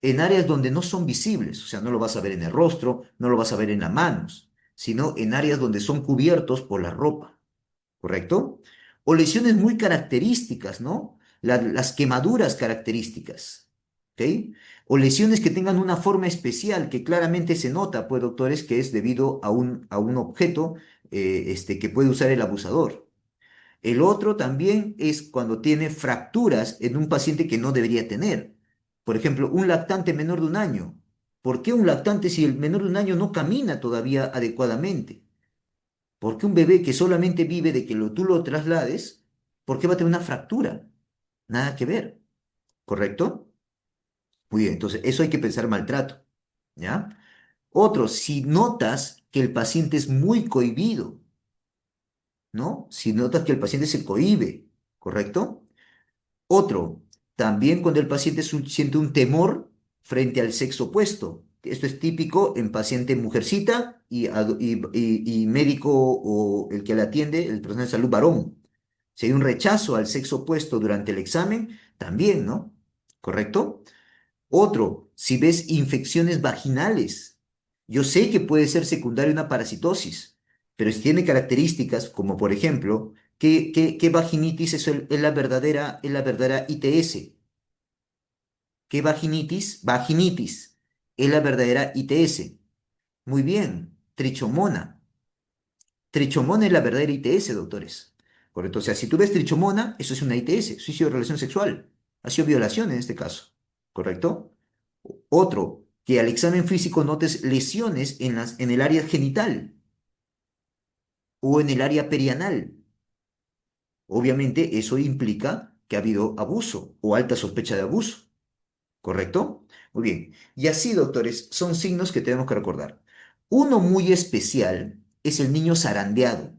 en áreas donde no son visibles, o sea, no lo vas a ver en el rostro, no lo vas a ver en las manos, sino en áreas donde son cubiertos por la ropa, ¿correcto? O lesiones muy características, ¿no? Las quemaduras características, ¿ok? O lesiones que tengan una forma especial que claramente se nota, pues, doctores, que es debido a un objeto que puede usar el abusador. El otro también es cuando tiene fracturas en un paciente que no debería tener. Por ejemplo, un lactante menor de un año. ¿Por qué un lactante si el menor de un año no camina todavía adecuadamente? ¿Por qué un bebé que solamente vive de que tú lo traslades, por qué va a tener una fractura? Nada que ver, ¿correcto? Muy bien, entonces eso hay que pensar maltrato, ¿ya? Otro, si notas que el paciente es muy cohibido, ¿no? Si notas que el paciente se cohíbe, ¿correcto? Otro, también cuando el paciente siente un temor frente al sexo opuesto. Esto es típico en paciente mujercita y médico o el que la atiende, el personal de salud varón. Si hay un rechazo al sexo opuesto durante el examen, también, ¿no? ¿Correcto? Otro, si ves infecciones vaginales. Yo sé que puede ser secundaria una parasitosis, pero si tiene características como, por ejemplo, ¿qué vaginitis es la verdadera ITS? ¿Qué vaginitis? Vaginitis es la verdadera ITS. Muy bien, trichomona. Trichomona es la verdadera ITS, doctores. Correcto. O sea, si tú ves trichomona, eso es una ITS, suicidio de relación sexual. Ha sido violación en este caso. ¿Correcto? Otro, que al examen físico notes lesiones en el área genital o en el área perianal. Obviamente, eso implica que ha habido abuso o alta sospecha de abuso. ¿Correcto? Muy bien. Y así, doctores, son signos que tenemos que recordar. Uno muy especial es el niño zarandeado,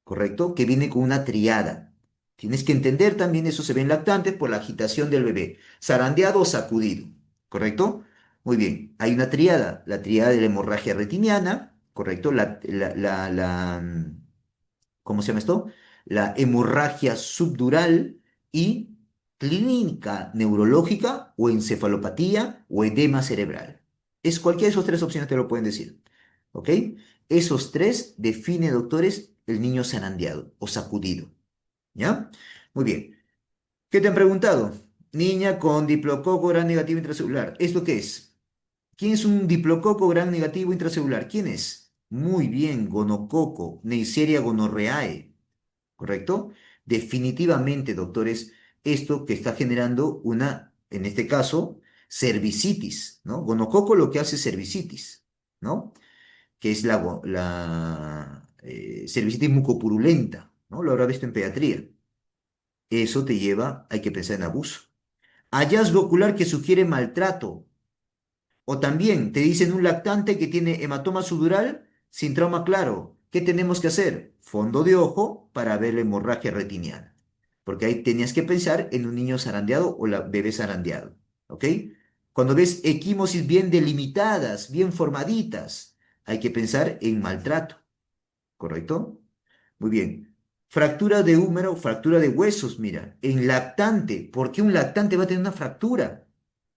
¿correcto? Que viene con una triada. Tienes que entender también, eso se ve en lactante por la agitación del bebé. Zarandeado o sacudido, ¿correcto? Muy bien. Hay una triada, la triada de la hemorragia retiniana, ¿correcto? ¿Cómo se llama esto? La hemorragia subdural y clínica neurológica o encefalopatía o edema cerebral. Es cualquiera de esas tres opciones te lo pueden decir. ¿Ok? Esos tres define, doctores, el niño zarandeado o sacudido. ¿Ya? Muy bien. ¿Qué te han preguntado? Niña con diplococo gran negativo intracelular. ¿Esto qué es? ¿Quién es un diplococo gran negativo intracelular? ¿Quién es? Muy bien, gonococo, Neisseria gonorrheae, ¿correcto? Definitivamente, doctores, esto que está generando una, en este caso, cervicitis, ¿no? Gonococo lo que hace es cervicitis, ¿no? Que es la cervicitis mucopurulenta, ¿no? Lo habrá visto en pediatría. Eso te lleva, hay que pensar en abuso. Hallazgo ocular que sugiere maltrato. O también te dicen un lactante que tiene hematoma sudural sin trauma claro. ¿Qué tenemos que hacer? Fondo de ojo para ver la hemorragia retiniana. Porque ahí tenías que pensar en un niño zarandeado o la bebé zarandeado. ¿Ok? Cuando ves equimosis bien delimitadas, bien formaditas, hay que pensar en maltrato. ¿Correcto? Muy bien. Fractura de húmero, fractura de huesos, mira. En lactante, ¿por qué un lactante va a tener una fractura?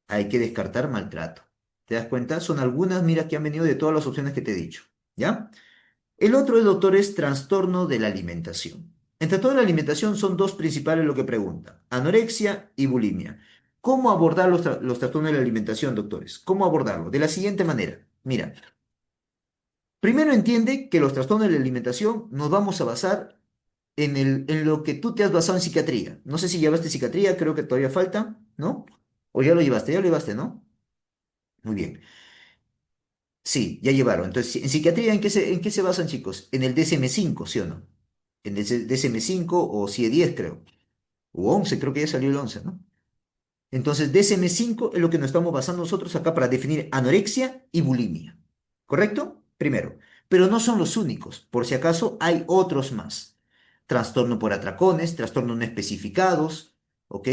Hay que descartar maltrato. ¿Te das cuenta? Son algunas, mira, que han venido de todas las opciones que te he dicho. ¿Ya? El otro, doctor, es trastorno de la alimentación. Entre toda la alimentación son dos principales lo que pregunta, anorexia y bulimia. ¿Cómo abordar los trastornos de la alimentación, doctores? ¿Cómo abordarlo? De la siguiente manera. Mira, primero entiende que los trastornos de la alimentación nos vamos a basar en lo que tú te has basado en psiquiatría. No sé si llevaste psiquiatría, creo que todavía falta, ¿no? O ya lo llevaste, ¿no? Muy bien. Sí, ya llevaron. Entonces, en psiquiatría, en qué se basan, chicos? En el DSM-5, ¿sí o no? En el DSM-5 o CIE-10, creo. O 11, creo que ya salió el 11, ¿no? Entonces, DSM-5 es lo que nos estamos basando nosotros acá para definir anorexia y bulimia. ¿Correcto? Primero. Pero no son los únicos. Por si acaso, hay otros más. Trastorno por atracones, trastornos no especificados, ¿ok?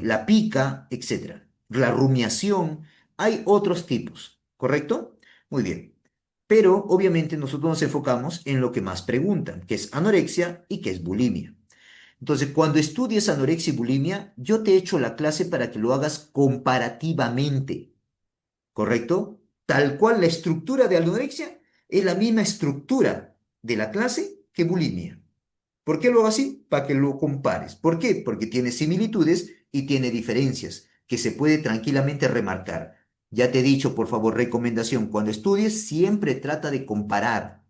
La pica, etcétera. La rumiación. Hay otros tipos. ¿Correcto? Muy bien. Pero obviamente nosotros nos enfocamos en lo que más preguntan, que es anorexia y que es bulimia. Entonces, cuando estudies anorexia y bulimia, yo te echo la clase para que lo hagas comparativamente, ¿correcto? Tal cual la estructura de anorexia es la misma estructura de la clase que bulimia. ¿Por qué lo hago así? Para que lo compares. ¿Por qué? Porque tiene similitudes y tiene diferencias que se puede tranquilamente remarcar. Ya te he dicho, por favor, recomendación, cuando estudies, siempre trata de comparar.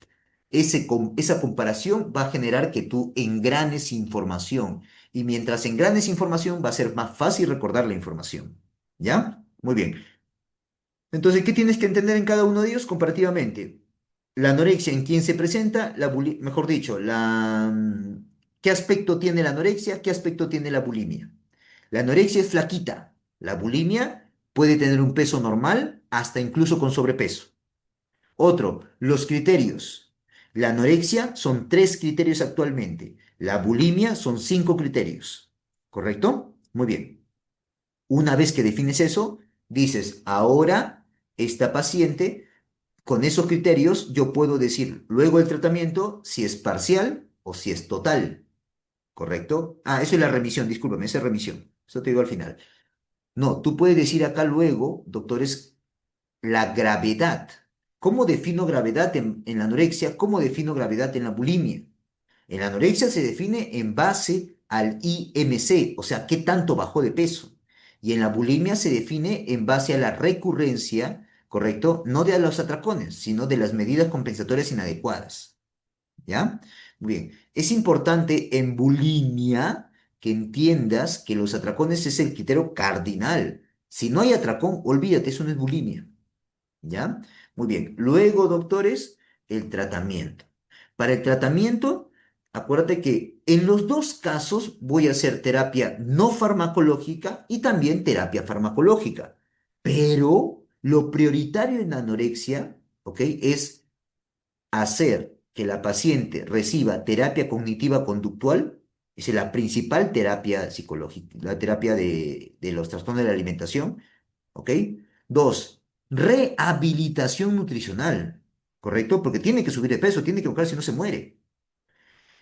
Esa comparación va a generar que tú engranes información. Y mientras engranes información, va a ser más fácil recordar la información. ¿Ya? Muy bien. Entonces, ¿qué tienes que entender en cada uno de ellos comparativamente? La anorexia, ¿en quién se presenta? Mejor dicho, ¿qué aspecto tiene la anorexia? ¿Qué aspecto tiene la bulimia? La anorexia es flaquita. La bulimia puede tener un peso normal, hasta incluso con sobrepeso. Otro, los criterios. La anorexia son tres criterios actualmente. La bulimia son cinco criterios. ¿Correcto? Muy bien. Una vez que defines eso, dices, ahora esta paciente, con esos criterios, yo puedo decir luego el tratamiento si es parcial o si es total. ¿Correcto? Ah, eso es la remisión, discúlpame, esa es remisión. Eso te digo al final. No, tú puedes decir acá luego, doctores, la gravedad. ¿Cómo defino gravedad en la anorexia? ¿Cómo defino gravedad en la bulimia? En la anorexia se define en base al IMC, o sea, qué tanto bajó de peso. Y en la bulimia se define en base a la recurrencia, ¿correcto? No de los atracones, sino de las medidas compensatorias inadecuadas. ¿Ya? Muy bien. Es importante en bulimia que entiendas que los atracones es el criterio cardinal. Si no hay atracón, olvídate, eso no es bulimia. ¿Ya? Muy bien. Luego, doctores, el tratamiento. Para el tratamiento, acuérdate que en los dos casos voy a hacer terapia no farmacológica y también terapia farmacológica. Pero lo prioritario en anorexia, ¿ok? Es hacer que la paciente reciba terapia cognitiva conductual, es la principal terapia psicológica, la terapia de los trastornos de la alimentación, ¿ok? Dos, rehabilitación nutricional, ¿correcto? Porque tiene que subir de peso, tiene que buscar si no se muere.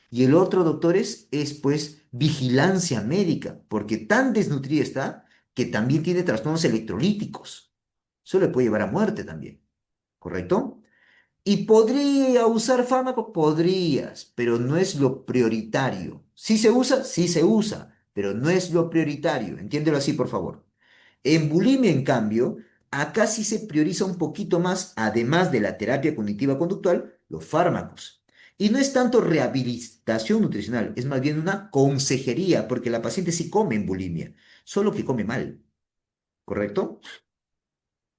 Y el otro, doctores, es pues vigilancia médica, porque tan desnutrida está que también tiene trastornos electrolíticos. Eso le puede llevar a muerte también, ¿correcto? ¿Y podría usar fármaco? Podrías, pero no es lo prioritario. ¿Sí se usa? Sí se usa, pero no es lo prioritario. Entiéndelo así, por favor. En bulimia, en cambio, acá sí se prioriza un poquito más, además de la terapia cognitiva conductual, los fármacos. Y no es tanto rehabilitación nutricional, es más bien una consejería, porque la paciente sí come en bulimia, solo que come mal, ¿correcto?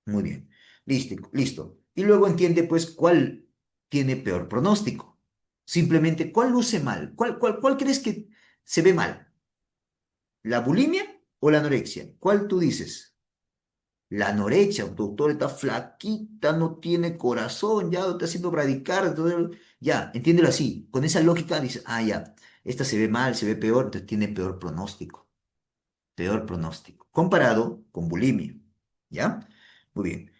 Muy bien, listo, listo. Y luego entiende pues cuál tiene peor pronóstico. Simplemente, ¿cuál luce mal? ¿Cuál crees que se ve mal? ¿La bulimia o la anorexia? ¿Cuál tú dices? La anorexia, doctor, está flaquita, no tiene corazón, ya está haciendo bradicardia, ya, entiéndelo así. Con esa lógica dices, ah, ya, esta se ve mal, se ve peor, entonces tiene peor pronóstico, comparado con bulimia, ¿ya? Muy bien.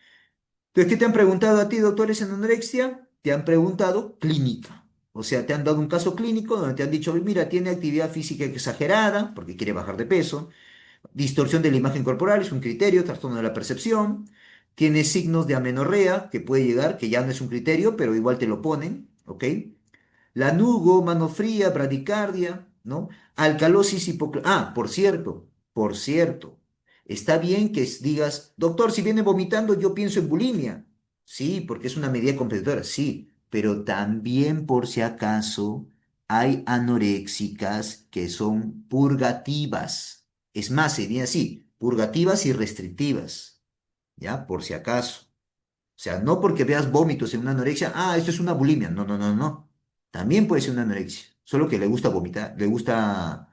Entonces, ¿qué te han preguntado a ti, doctores, en anorexia? Te han preguntado clínica. O sea, te han dado un caso clínico donde te han dicho, mira, tiene actividad física exagerada porque quiere bajar de peso. Distorsión de la imagen corporal es un criterio, trastorno de la percepción. Tiene signos de amenorrea que puede llegar, que ya no es un criterio, pero igual te lo ponen, ¿ok? Lanugo, mano fría, bradicardia, ¿no? Alcalosis Ah, por cierto, está bien que digas, doctor, si viene vomitando, yo pienso en bulimia. Sí, porque es una medida compensatoria, sí, pero también por si acaso hay anoréxicas que son purgativas. Es más, sería así, purgativas y restrictivas, ¿ya? Por si acaso. O sea, no porque veas vómitos en una anorexia, ah, esto es una bulimia. No, no, no, no. También puede ser una anorexia, solo que le gusta vomitar, le gusta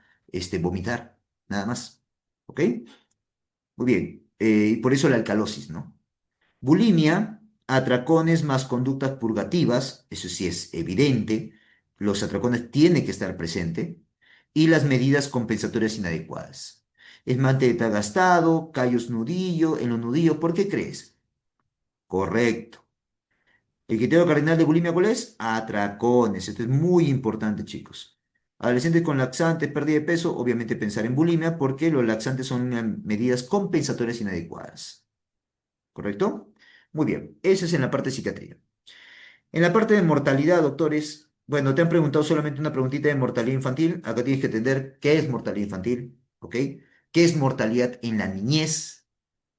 vomitar, nada más. ¿Ok? Muy bien. Y por eso la alcalosis, ¿no? Bulimia, atracones más conductas purgativas, eso sí es evidente. Los atracones tienen que estar presentes. Y las medidas compensatorias inadecuadas. Esmalte está gastado, callos nudillo, en los nudillos, ¿por qué crees? Correcto. El criterio cardinal de bulimia, ¿cuál es? Atracones. Esto es muy importante, chicos. Adolescentes con laxantes, pérdida de peso, obviamente pensar en bulimia porque los laxantes son medidas compensatorias inadecuadas. ¿Correcto? Muy bien. Eso es en la parte de psiquiatría. En la parte de mortalidad, doctores, bueno, te han preguntado solamente una preguntita de mortalidad infantil. Acá tienes que entender qué es mortalidad infantil, ¿ok? ¿Qué es mortalidad en la niñez?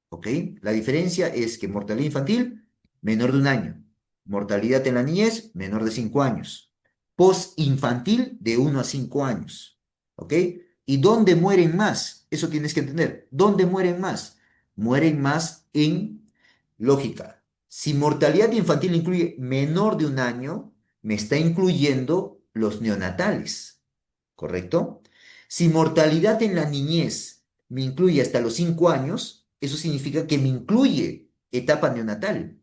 ¿Ok? La diferencia es que mortalidad infantil, menor de un año. Mortalidad en la niñez, menor de 5 años. Postinfantil, de 1 a 5 años. ¿Ok? ¿Y dónde mueren más? Eso tienes que entender. ¿Dónde mueren más? Mueren más en lógica. Si mortalidad infantil incluye menor de un año, me está incluyendo los neonatales. ¿Correcto? Si mortalidad en la niñez me incluye hasta los 5 años, eso significa que me incluye etapa neonatal.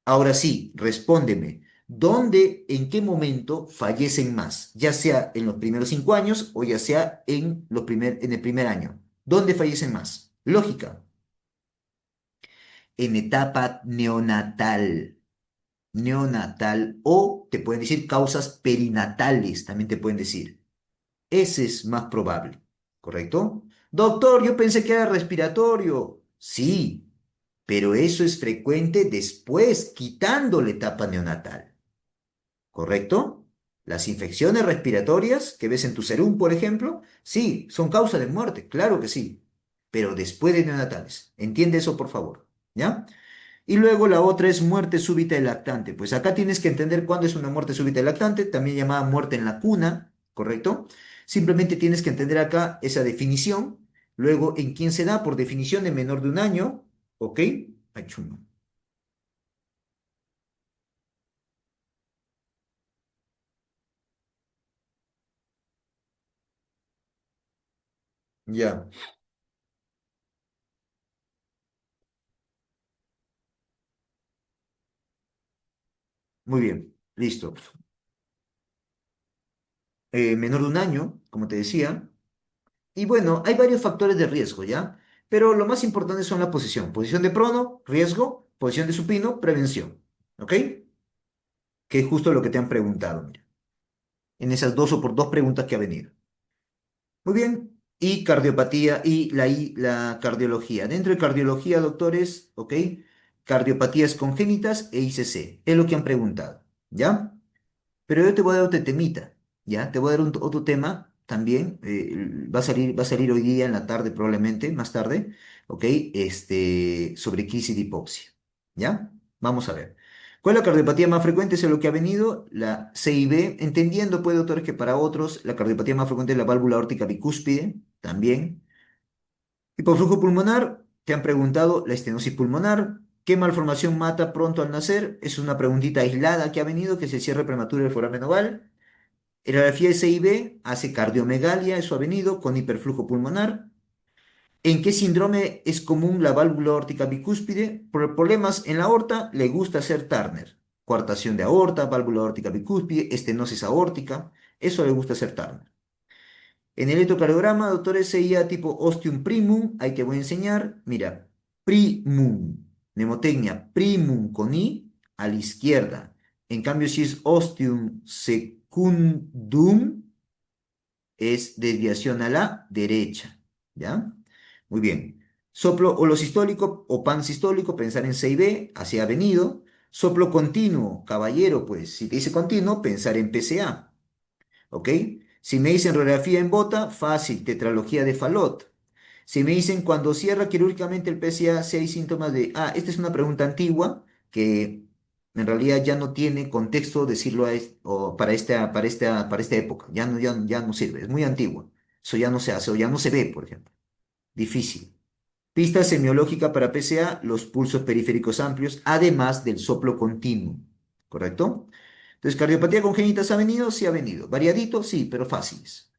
Ahora sí, respóndeme, ¿dónde, en qué momento fallecen más? Ya sea en los primeros 5 años o ya sea en el primer año. ¿Dónde fallecen más? Lógica, en etapa neonatal. Neonatal o te pueden decir causas perinatales, también te pueden decir. Ese es más probable, ¿correcto? Doctor, yo pensé que era respiratorio. Sí, pero eso es frecuente después, quitando la etapa neonatal, ¿correcto? Las infecciones respiratorias que ves en tu serum, por ejemplo, sí, son causa de muerte, claro que sí, pero después de neonatales. Entiende eso, por favor, ¿ya? Y luego la otra es muerte súbita del lactante. Pues acá tienes que entender cuándo es una muerte súbita del lactante, también llamada muerte en la cuna, ¿correcto? Simplemente tienes que entender acá esa definición. Luego, ¿en quién se da? Por definición de menor de un año, ¿ok? Ay, chungo. Ya, muy bien, listo. Menor de un año, como te decía. Y bueno, hay varios factores de riesgo, ¿ya? Pero lo más importante son la posición. Posición de prono, riesgo, posición de supino, prevención, ¿ok? Que es justo lo que te han preguntado, mira, en esas dos o por dos preguntas que ha venido. Muy bien. Y cardiopatía y la cardiología. Dentro de cardiología, doctores, ¿ok? cardiopatías congénitas e ICC. Es lo que han preguntado, ¿ya? Pero yo te voy a dar otro temita, ¿ya? Te voy a dar otro tema también. Va a salir hoy día en la tarde, probablemente, más tarde, ¿ok? Sobre crisis de hipoxia, ¿ya? Vamos a ver. ¿Cuál es la cardiopatía más frecuente? Es lo que ha venido, la CIB, entendiendo, pues, doctores, que para otros la cardiopatía más frecuente es la válvula aórtica bicúspide, también. Hipoflujo pulmonar, te han preguntado la estenosis pulmonar. ¿Qué malformación mata pronto al nacer? Es una preguntita aislada que ha venido, que es el cierre prematuro del foramen oval. Radiografía SIB hace cardiomegalia, eso ha venido, con hiperflujo pulmonar. ¿En qué síndrome es común la válvula aórtica bicúspide? Por problemas en la aorta, le gusta hacer Turner. Coartación de aorta, válvula aórtica bicúspide, estenosis aórtica, eso le gusta hacer Turner. En el electrocardiograma, doctores, CIA tipo ostium primum, ahí te voy a enseñar. Mira, primum, mnemotecnia, primum con I a la izquierda. En cambio, si es ostium secundum, es desviación a la derecha. ¿Ya? Muy bien. Soplo holosistólico o pansistólico, pensar en C y B, así ha venido. Soplo continuo, caballero, pues si te dice continuo, pensar en PCA. ¿Ok? Si me dicen radiografía en bota, fácil, tetralogía de Fallot. Si me dicen cuando cierra quirúrgicamente el PSA, si hay síntomas de... Ah, esta es una pregunta antigua que en realidad ya no tiene contexto decirlo o para esta época. Ya no sirve, es muy antigua. Eso ya no se hace o ya no se ve, por ejemplo. Difícil. Pista semiológica para PSA, los pulsos periféricos amplios, además del soplo continuo. ¿Correcto? Entonces, cardiopatía congénita ¿se ha venido? Sí ha venido. Variadito, sí, pero fáciles.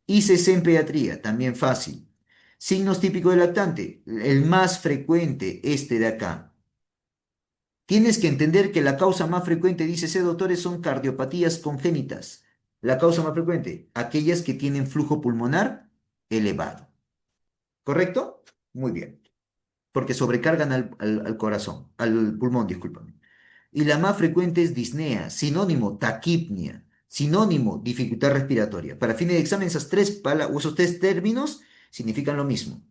ICC en pediatría, también fácil. Signos típicos del lactante, el más frecuente, este de acá. Tienes que entender que la causa más frecuente, dice ese doctores, son cardiopatías congénitas. La causa más frecuente, aquellas que tienen flujo pulmonar elevado. ¿Correcto? Muy bien. Porque sobrecargan al corazón, al pulmón, discúlpame. Y la más frecuente es disnea, sinónimo, taquipnia, sinónimo, dificultad respiratoria. Para fines de examen, esos tres términos significan lo mismo.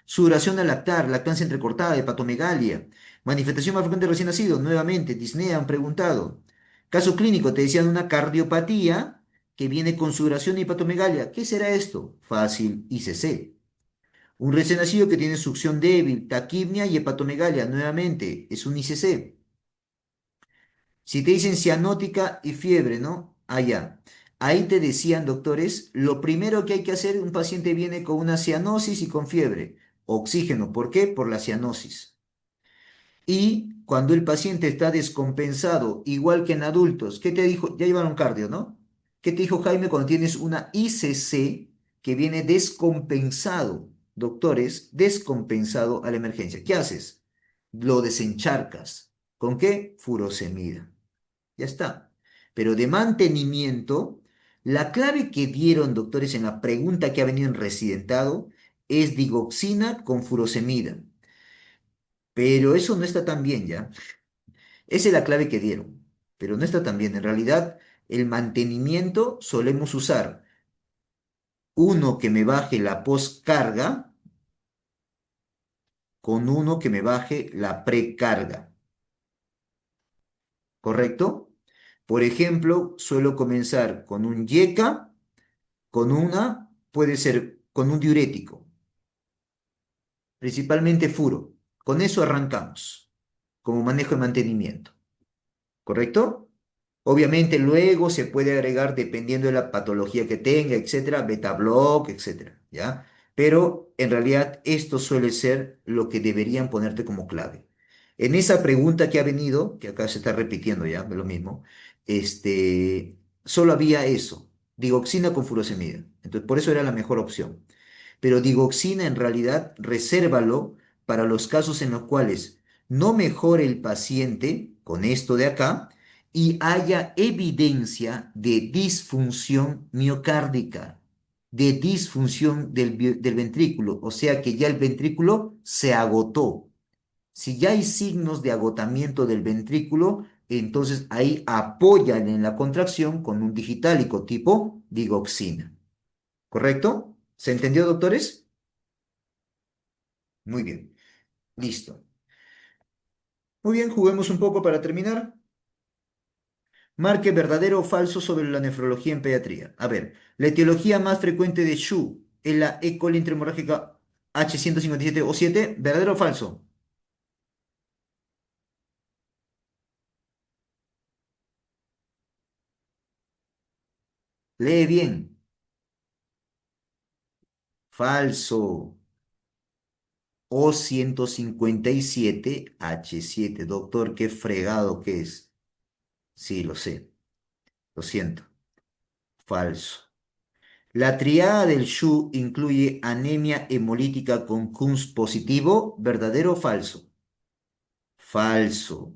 Sudoración al lactar, lactancia entrecortada, hepatomegalia. Manifestación más frecuente de recién nacido, nuevamente, disnea, han preguntado. Caso clínico, te decían una cardiopatía que viene con sudoración y hepatomegalia. ¿Qué será esto? Fácil, ICC. Un recién nacido que tiene succión débil, taquipnia y hepatomegalia, nuevamente, es un ICC. Si te dicen cianótica y fiebre, ¿no? Allá. Ahí te decían, doctores, lo primero que hay que hacer, un paciente viene con una cianosis y con fiebre. Oxígeno, ¿por qué? Por la cianosis. Y cuando el paciente está descompensado, igual que en adultos, ¿qué te dijo? Ya llevaron cardio, ¿no? ¿Qué te dijo Jaime cuando tienes una ICC que viene descompensado? Doctores, descompensado a la emergencia. ¿Qué haces? Lo desencharcas. ¿Con qué? Furosemida. Ya está. Pero de mantenimiento, la clave que dieron, doctores, en la pregunta que ha venido en residentado es digoxina con furosemida. Pero eso no está tan bien, ¿ya? Esa es la clave que dieron, pero no está tan bien. En realidad, el mantenimiento solemos usar uno que me baje la poscarga con uno que me baje la precarga, ¿correcto? Por ejemplo, suelo comenzar con un YECA, puede ser con un diurético, principalmente furo. Con eso arrancamos, como manejo de mantenimiento, ¿correcto? Obviamente luego se puede agregar, dependiendo de la patología que tenga, etcétera, beta block, etcétera, ¿ya? Pero en realidad esto suele ser lo que deberían ponerte como clave. En esa pregunta que ha venido, que acá se está repitiendo ya, lo mismo, solo había eso, digoxina con furosemida. Entonces, por eso era la mejor opción. Pero digoxina en realidad resérvalo para los casos en los cuales no mejore el paciente con esto de acá y haya evidencia de disfunción miocárdica, de disfunción del ventrículo, o sea que ya el ventrículo se agotó. Si ya hay signos de agotamiento del ventrículo, entonces ahí apoyan en la contracción con un digitálico tipo digoxina. ¿Correcto? ¿Se entendió, doctores? Muy bien, listo. Muy bien, juguemos un poco para terminar. Marque verdadero o falso sobre la nefrología en pediatría. A ver, la etiología más frecuente de SHU es la E. coli enteromorrágica H157O7. ¿Verdadero o falso? Lee bien. Falso. O157H7. Doctor, qué fregado que es. Sí, lo sé. Lo siento. Falso. La triada del SHU incluye anemia hemolítica con Kunz positivo. ¿Verdadero o falso? Falso.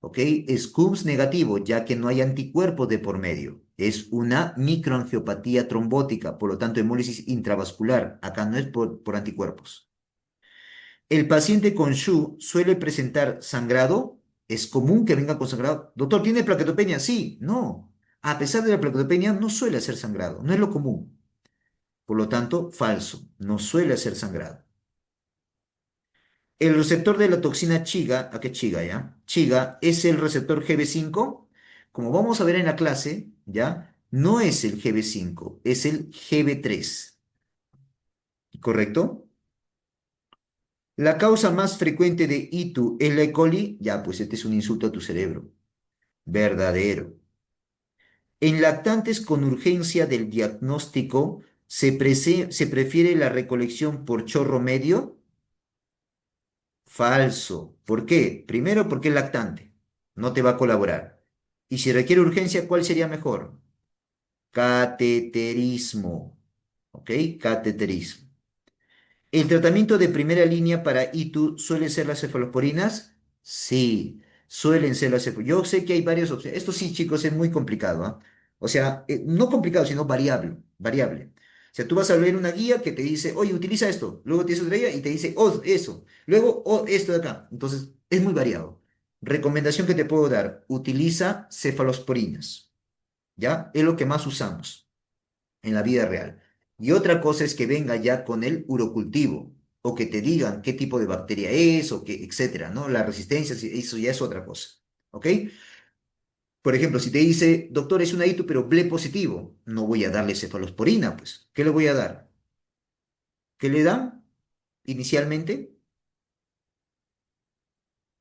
¿Ok? Es Coombs negativo, ya que no hay anticuerpos de por medio. Es una microangiopatía trombótica, por lo tanto, hemólisis intravascular. Acá no es por anticuerpos. El paciente con SHU suele presentar sangrado. Es común que venga con sangrado. Doctor, ¿tiene plaquetopenia? Sí, no. A pesar de la plaquetopenia, no suele hacer sangrado. No es lo común. Por lo tanto, falso. No suele hacer sangrado. El receptor de la toxina Chiga, ¿a qué Chiga, ya? Chiga es el receptor GB5. Como vamos a ver en la clase, ¿ya? No es el GB5, es el GB3, ¿correcto? La causa más frecuente de ITU es la E. coli. Ya, pues este es un insulto a tu cerebro. Verdadero. En lactantes con urgencia del diagnóstico, se prefiere la recolección por chorro medio. Falso. ¿Por qué? Primero, porque es lactante. No te va a colaborar. Y si requiere urgencia, ¿cuál sería mejor? Cateterismo. ¿Ok? Cateterismo. ¿El tratamiento de primera línea para ITU suele ser las cefalosporinas? Sí, suelen ser las cefalosporinas. Yo sé que hay varias opciones. Esto sí, chicos, es muy complicado, ¿ah? O sea, no complicado, sino variable, variable. O sea, tú vas a leer una guía que te dice, oye, utiliza esto. Luego te dice otra guía y te dice, oh, eso. Luego, oh, esto de acá. Entonces, es muy variado. Recomendación que te puedo dar, utiliza cefalosporinas, ¿ya? Es lo que más usamos en la vida real. Y otra cosa es que venga ya con el urocultivo o que te digan qué tipo de bacteria es o qué, etcétera, ¿no? La resistencia, sí, eso ya es otra cosa, ¿ok? Por ejemplo, si te dice, doctor, es un AITU, pero ble positivo, no voy a darle cefalosporina, pues. ¿Qué le voy a dar? ¿Qué le dan inicialmente?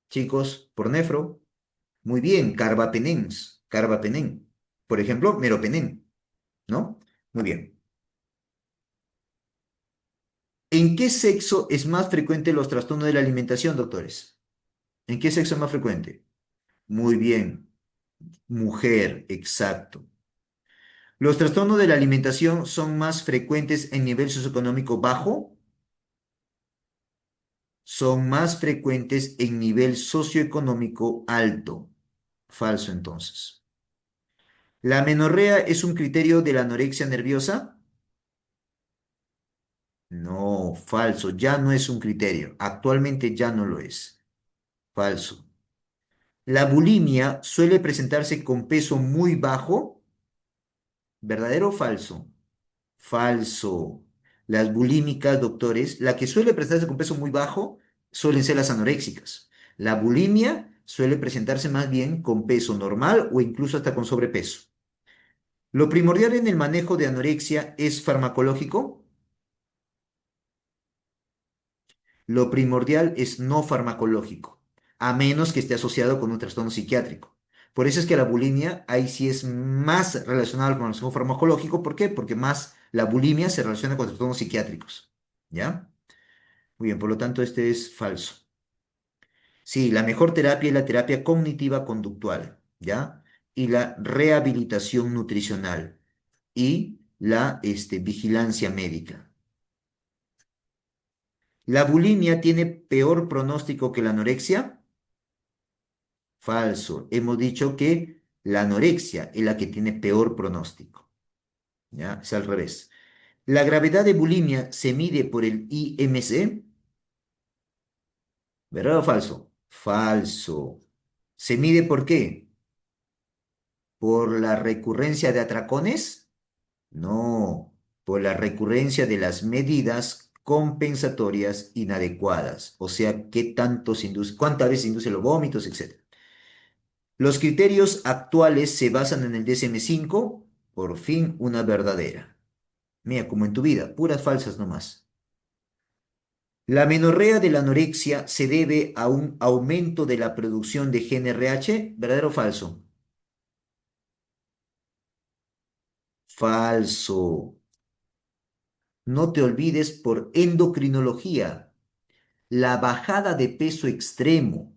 Chicos, por nefro. Muy bien, carbapenens, carbapenén. Por ejemplo, meropenén, ¿no? Muy bien. ¿En qué sexo es más frecuente los trastornos de la alimentación, doctores? ¿En qué sexo es más frecuente? Muy bien, mujer, exacto. ¿Los trastornos de la alimentación son más frecuentes en nivel socioeconómico bajo? Son más frecuentes en nivel socioeconómico alto. Falso entonces. ¿La menorrea es un criterio de la anorexia nerviosa? No, falso, ya no es un criterio. Actualmente ya no lo es. Falso. ¿La bulimia suele presentarse con peso muy bajo? ¿Verdadero o falso? Falso. Las bulímicas, doctores, la que suele presentarse con peso muy bajo suelen ser las anoréxicas. La bulimia suele presentarse más bien con peso normal o incluso hasta con sobrepeso. Lo primordial en el manejo de anorexia es farmacológico. Lo primordial es no farmacológico, a menos que esté asociado con un trastorno psiquiátrico. Por eso es que la bulimia ahí sí es más relacionada con el trastorno farmacológico. ¿Por qué? Porque más la bulimia se relaciona con trastornos psiquiátricos. ¿Ya? Muy bien, por lo tanto, este es falso. Sí, la mejor terapia es la terapia cognitiva conductual, ¿ya? Y la rehabilitación nutricional y la vigilancia médica. ¿La bulimia tiene peor pronóstico que la anorexia? Falso. Hemos dicho que la anorexia es la que tiene peor pronóstico, ¿ya? Es al revés. ¿La gravedad de bulimia se mide por el IMC? ¿Verdad o falso? Falso. ¿Se mide por qué? ¿Por la recurrencia de atracones? No, por la recurrencia de las medidas compensatorias inadecuadas, o sea, cuántas veces induce los vómitos, etcétera. Los criterios actuales se basan en el DSM-5, por fin una verdadera. Mira, como en tu vida, puras falsas nomás. La menorrea de la anorexia se debe a un aumento de la producción de GnRH, ¿verdadero o falso? Falso. No te olvides por endocrinología, la bajada de peso extremo,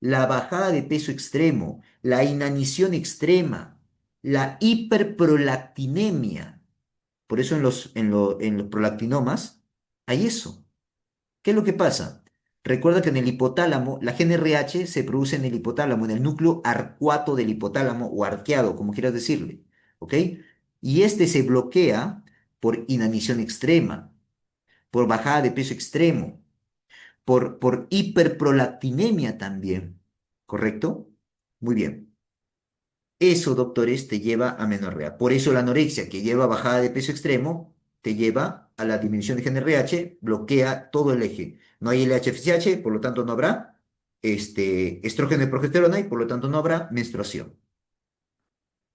la bajada de peso extremo, la inanición extrema, la hiperprolactinemia. Por eso en los prolactinomas hay eso. ¿Qué es lo que pasa? Recuerda que en el hipotálamo, la GnRH se produce en el hipotálamo, en el núcleo arcuato del hipotálamo o arqueado, como quieras decirle. ¿Ok? Y este se bloquea por inanición extrema, por bajada de peso extremo, por hiperprolactinemia también. ¿Correcto? Muy bien. Eso, doctores, te lleva a menorrea. Por eso la anorexia, que lleva a bajada de peso extremo, te lleva a la disminución de GnRH, bloquea todo el eje. No hay LH-FSH, por lo tanto no habrá estrógeno y progesterona y por lo tanto no habrá menstruación.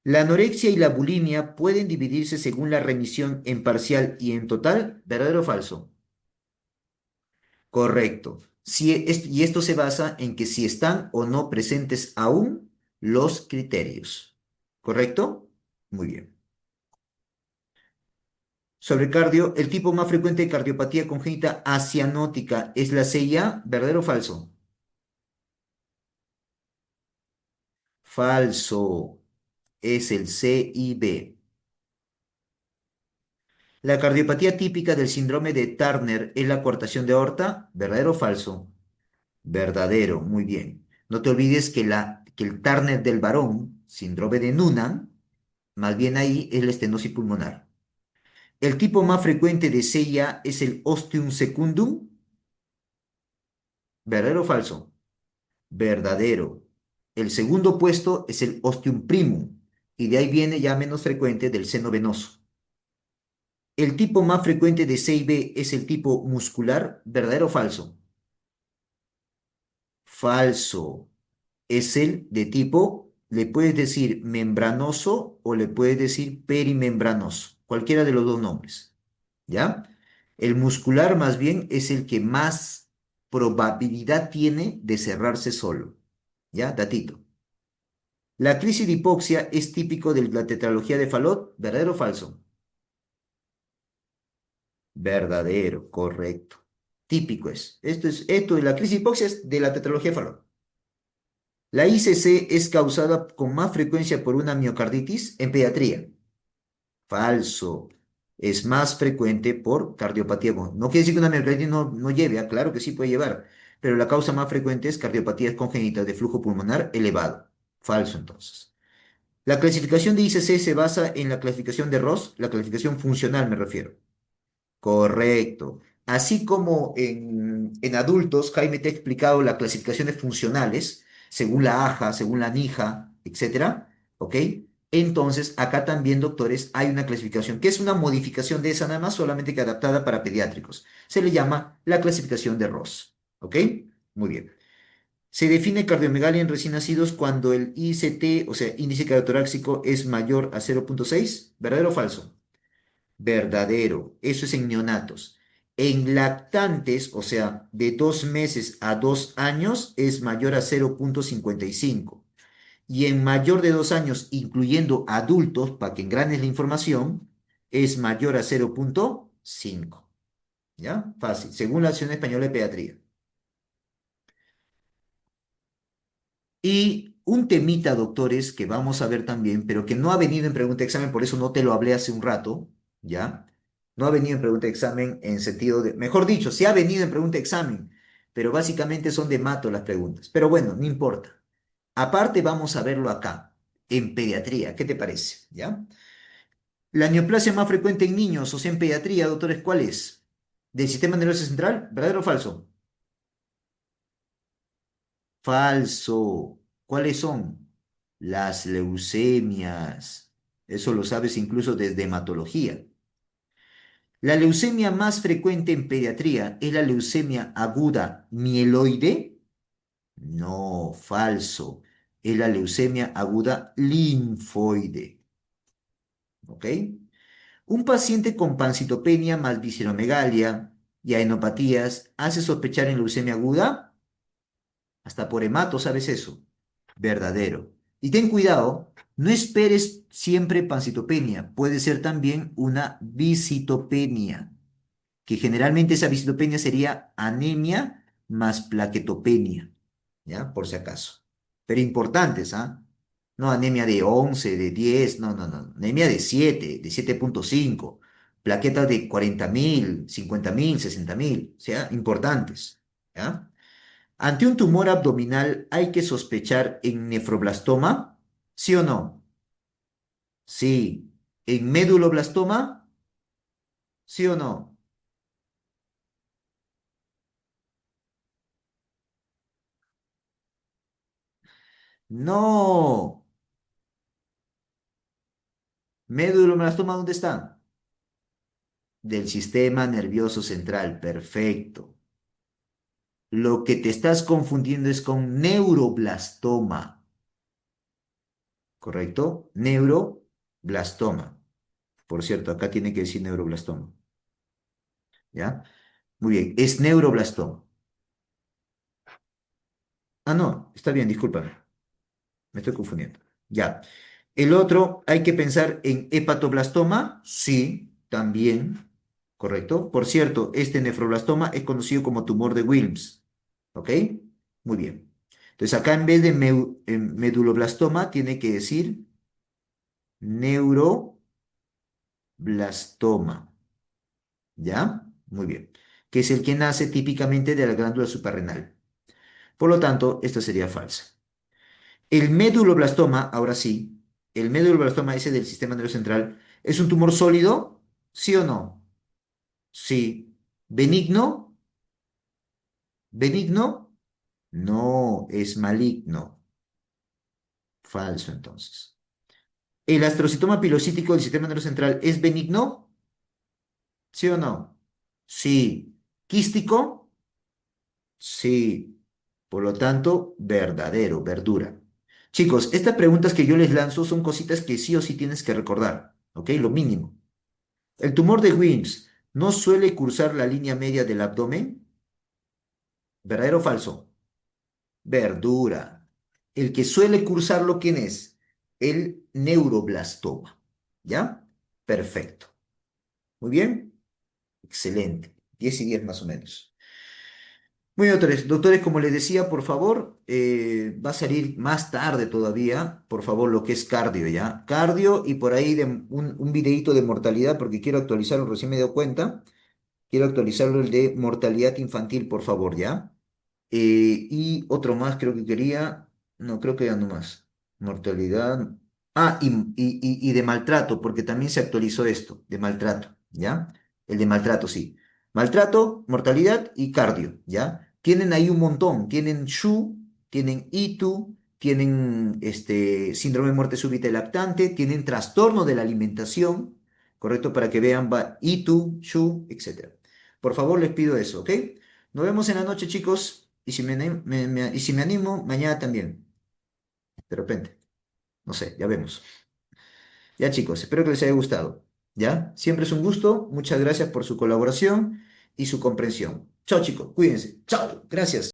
La anorexia y la bulimia pueden dividirse según la remisión en parcial y en total, ¿verdadero o falso? Correcto. Y esto se basa en que si están o no presentes aún los criterios. ¿Correcto? Muy bien. Sobre cardio, el tipo más frecuente de cardiopatía congénita asianótica es la CIA, ¿verdadero o falso? Falso. Es el CIB. La cardiopatía típica del síndrome de Turner es la coartación de aorta, ¿verdadero o falso? Verdadero, muy bien. No te olvides que el Turner del varón, síndrome de Noonan, más bien ahí es la estenosis pulmonar. El tipo más frecuente de CIA es el ostium secundum, ¿verdadero o falso? Verdadero. El segundo puesto es el ostium primum, y de ahí viene ya menos frecuente del seno venoso. El tipo más frecuente de CIB es el tipo muscular, ¿verdadero o falso? Falso. Es el de tipo, le puedes decir membranoso o le puedes decir perimembranoso, cualquiera de los dos nombres, ¿ya? El muscular más bien es el que más probabilidad tiene de cerrarse solo, ¿ya? Datito. La crisis de hipoxia es típico de la tetralogía de Fallot, ¿verdadero o falso? Verdadero, correcto. Típico es. Esto de la crisis de hipoxia es de la tetralogía de Fallot. La ICC es causada con más frecuencia por una miocarditis en pediatría. Falso. Es más frecuente por cardiopatía. No quiere decir que una miocarditis no lleve, claro que sí puede llevar, pero la causa más frecuente es cardiopatías congénitas de flujo pulmonar elevado. Falso entonces. La clasificación de ICC se basa en la clasificación de Ross, la clasificación funcional me refiero. Correcto. Así como en adultos, Jaime te ha explicado las clasificaciones funcionales, según la AJA, según la NIJA, etcétera, ¿ok? Entonces, acá también, doctores, hay una clasificación que es una modificación de esa nada más, solamente que adaptada para pediátricos. Se le llama la clasificación de Ross, ¿ok? Muy bien. Se define cardiomegalia en recién nacidos cuando el ICT, o sea, índice cardiotorácico, es mayor a 0,6, ¿verdadero o falso? Verdadero, eso es en neonatos. En lactantes, o sea, de 2 meses a 2 años, es mayor a 0,55. Y en mayor de 2 años, incluyendo adultos, para que engranes la información, es mayor a 0,5. ¿Ya? Fácil, según la Asociación Española de Pediatría. Y un temita, doctores, que vamos a ver también, pero que no ha venido en pregunta de examen, por eso no te lo hablé hace un rato, ¿ya? No ha venido en pregunta de examen en sentido de, mejor dicho, sí ha venido en pregunta de examen, pero básicamente son de mato las preguntas. Pero bueno, no importa. Aparte, vamos a verlo acá, en pediatría. ¿Qué te parece? ¿Ya? La neoplasia más frecuente en niños, o sea, en pediatría, doctores, ¿cuál es? ¿Del sistema nervioso central? ¿Verdadero o falso? Falso. ¿Cuáles son? Las leucemias. Eso lo sabes incluso desde hematología. ¿La leucemia más frecuente en pediatría es la leucemia aguda mieloide? No, falso. Es la leucemia aguda linfoide. ¿Ok? Un paciente con pancitopenia más visceromegalia y adenopatías hace sospechar en leucemia aguda. Hasta por hemato, ¿sabes eso? Verdadero. Y ten cuidado, no esperes siempre pancitopenia. Puede ser también una visitopenia, que generalmente esa visitopenia sería anemia más plaquetopenia, ¿ya? Por si acaso. Pero importantes, ¿ah? No anemia de 11 de 10 no, no, no. Anemia de 7,5 plaquetas de 40.000, 50.000, 60.000, o sea, importantes, ¿ya? Ante un tumor abdominal, ¿hay que sospechar en nefroblastoma? ¿Sí o no? Sí. ¿En méduloblastoma? ¿Sí o no? No. ¿Méduloblastoma dónde está? Del sistema nervioso central. Perfecto. Lo que te estás confundiendo es con neuroblastoma, ¿correcto? Neuroblastoma. Por cierto, acá tiene que decir neuroblastoma, ¿ya? Muy bien, es neuroblastoma. Ah, no, está bien, discúlpame. Me estoy confundiendo. Ya. El otro, hay que pensar en hepatoblastoma. Sí, también. Correcto. Por cierto, este nefroblastoma es conocido como tumor de Wilms. ¿Ok? Muy bien. Entonces, acá en vez de meduloblastoma, tiene que decir neuroblastoma. ¿Ya? Muy bien. Que es el que nace típicamente de la glándula suprarrenal. Por lo tanto, esta sería falsa. El meduloblastoma, ahora sí, el meduloblastoma ese del sistema nervioso central, ¿es un tumor sólido? ¿Sí o no? Sí. ¿Benigno? ¿Benigno? No, es maligno. Falso, entonces. ¿El astrocitoma pilocítico del sistema nervioso central es benigno? ¿Sí o no? Sí. ¿Quístico? Sí. Por lo tanto, verdadero, verdura. Chicos, estas preguntas que yo les lanzo son cositas que sí o sí tienes que recordar, ¿ok? Lo mínimo. El tumor de Wilms no suele cursar la línea media del abdomen. ¿Verdadero o falso? Verdura. El que suele cursarlo, ¿quién es? El neuroblastoma. ¿Ya? Perfecto. Muy bien. Excelente. 10 y 10 más o menos. Muy bien, doctores. Doctores, como les decía, por favor, va a salir más tarde todavía, por favor, lo que es cardio, ¿ya? Cardio y por ahí un videíto de mortalidad, porque quiero actualizarlo, recién me he dado cuenta. Quiero actualizarlo el de mortalidad infantil, por favor, ¿ya? Y otro más creo que quería, no, creo que ya no más. Mortalidad. Ah, y de maltrato, porque también se actualizó esto, de maltrato, ¿ya? El de maltrato, sí. Maltrato, mortalidad y cardio, ¿ya? Tienen ahí un montón. Tienen SHU, tienen ITU, tienen síndrome de muerte súbita y lactante, tienen trastorno de la alimentación, ¿correcto? Para que vean ITU, SHU, etcétera. Por favor, les pido eso, ¿ok? Nos vemos en la noche, chicos. Y si y si me animo, mañana también. De repente. No sé, ya vemos. Ya, chicos, espero que les haya gustado. ¿Ya? Siempre es un gusto. Muchas gracias por su colaboración y su comprensión. Chao, chicos. Cuídense. Chao. Gracias.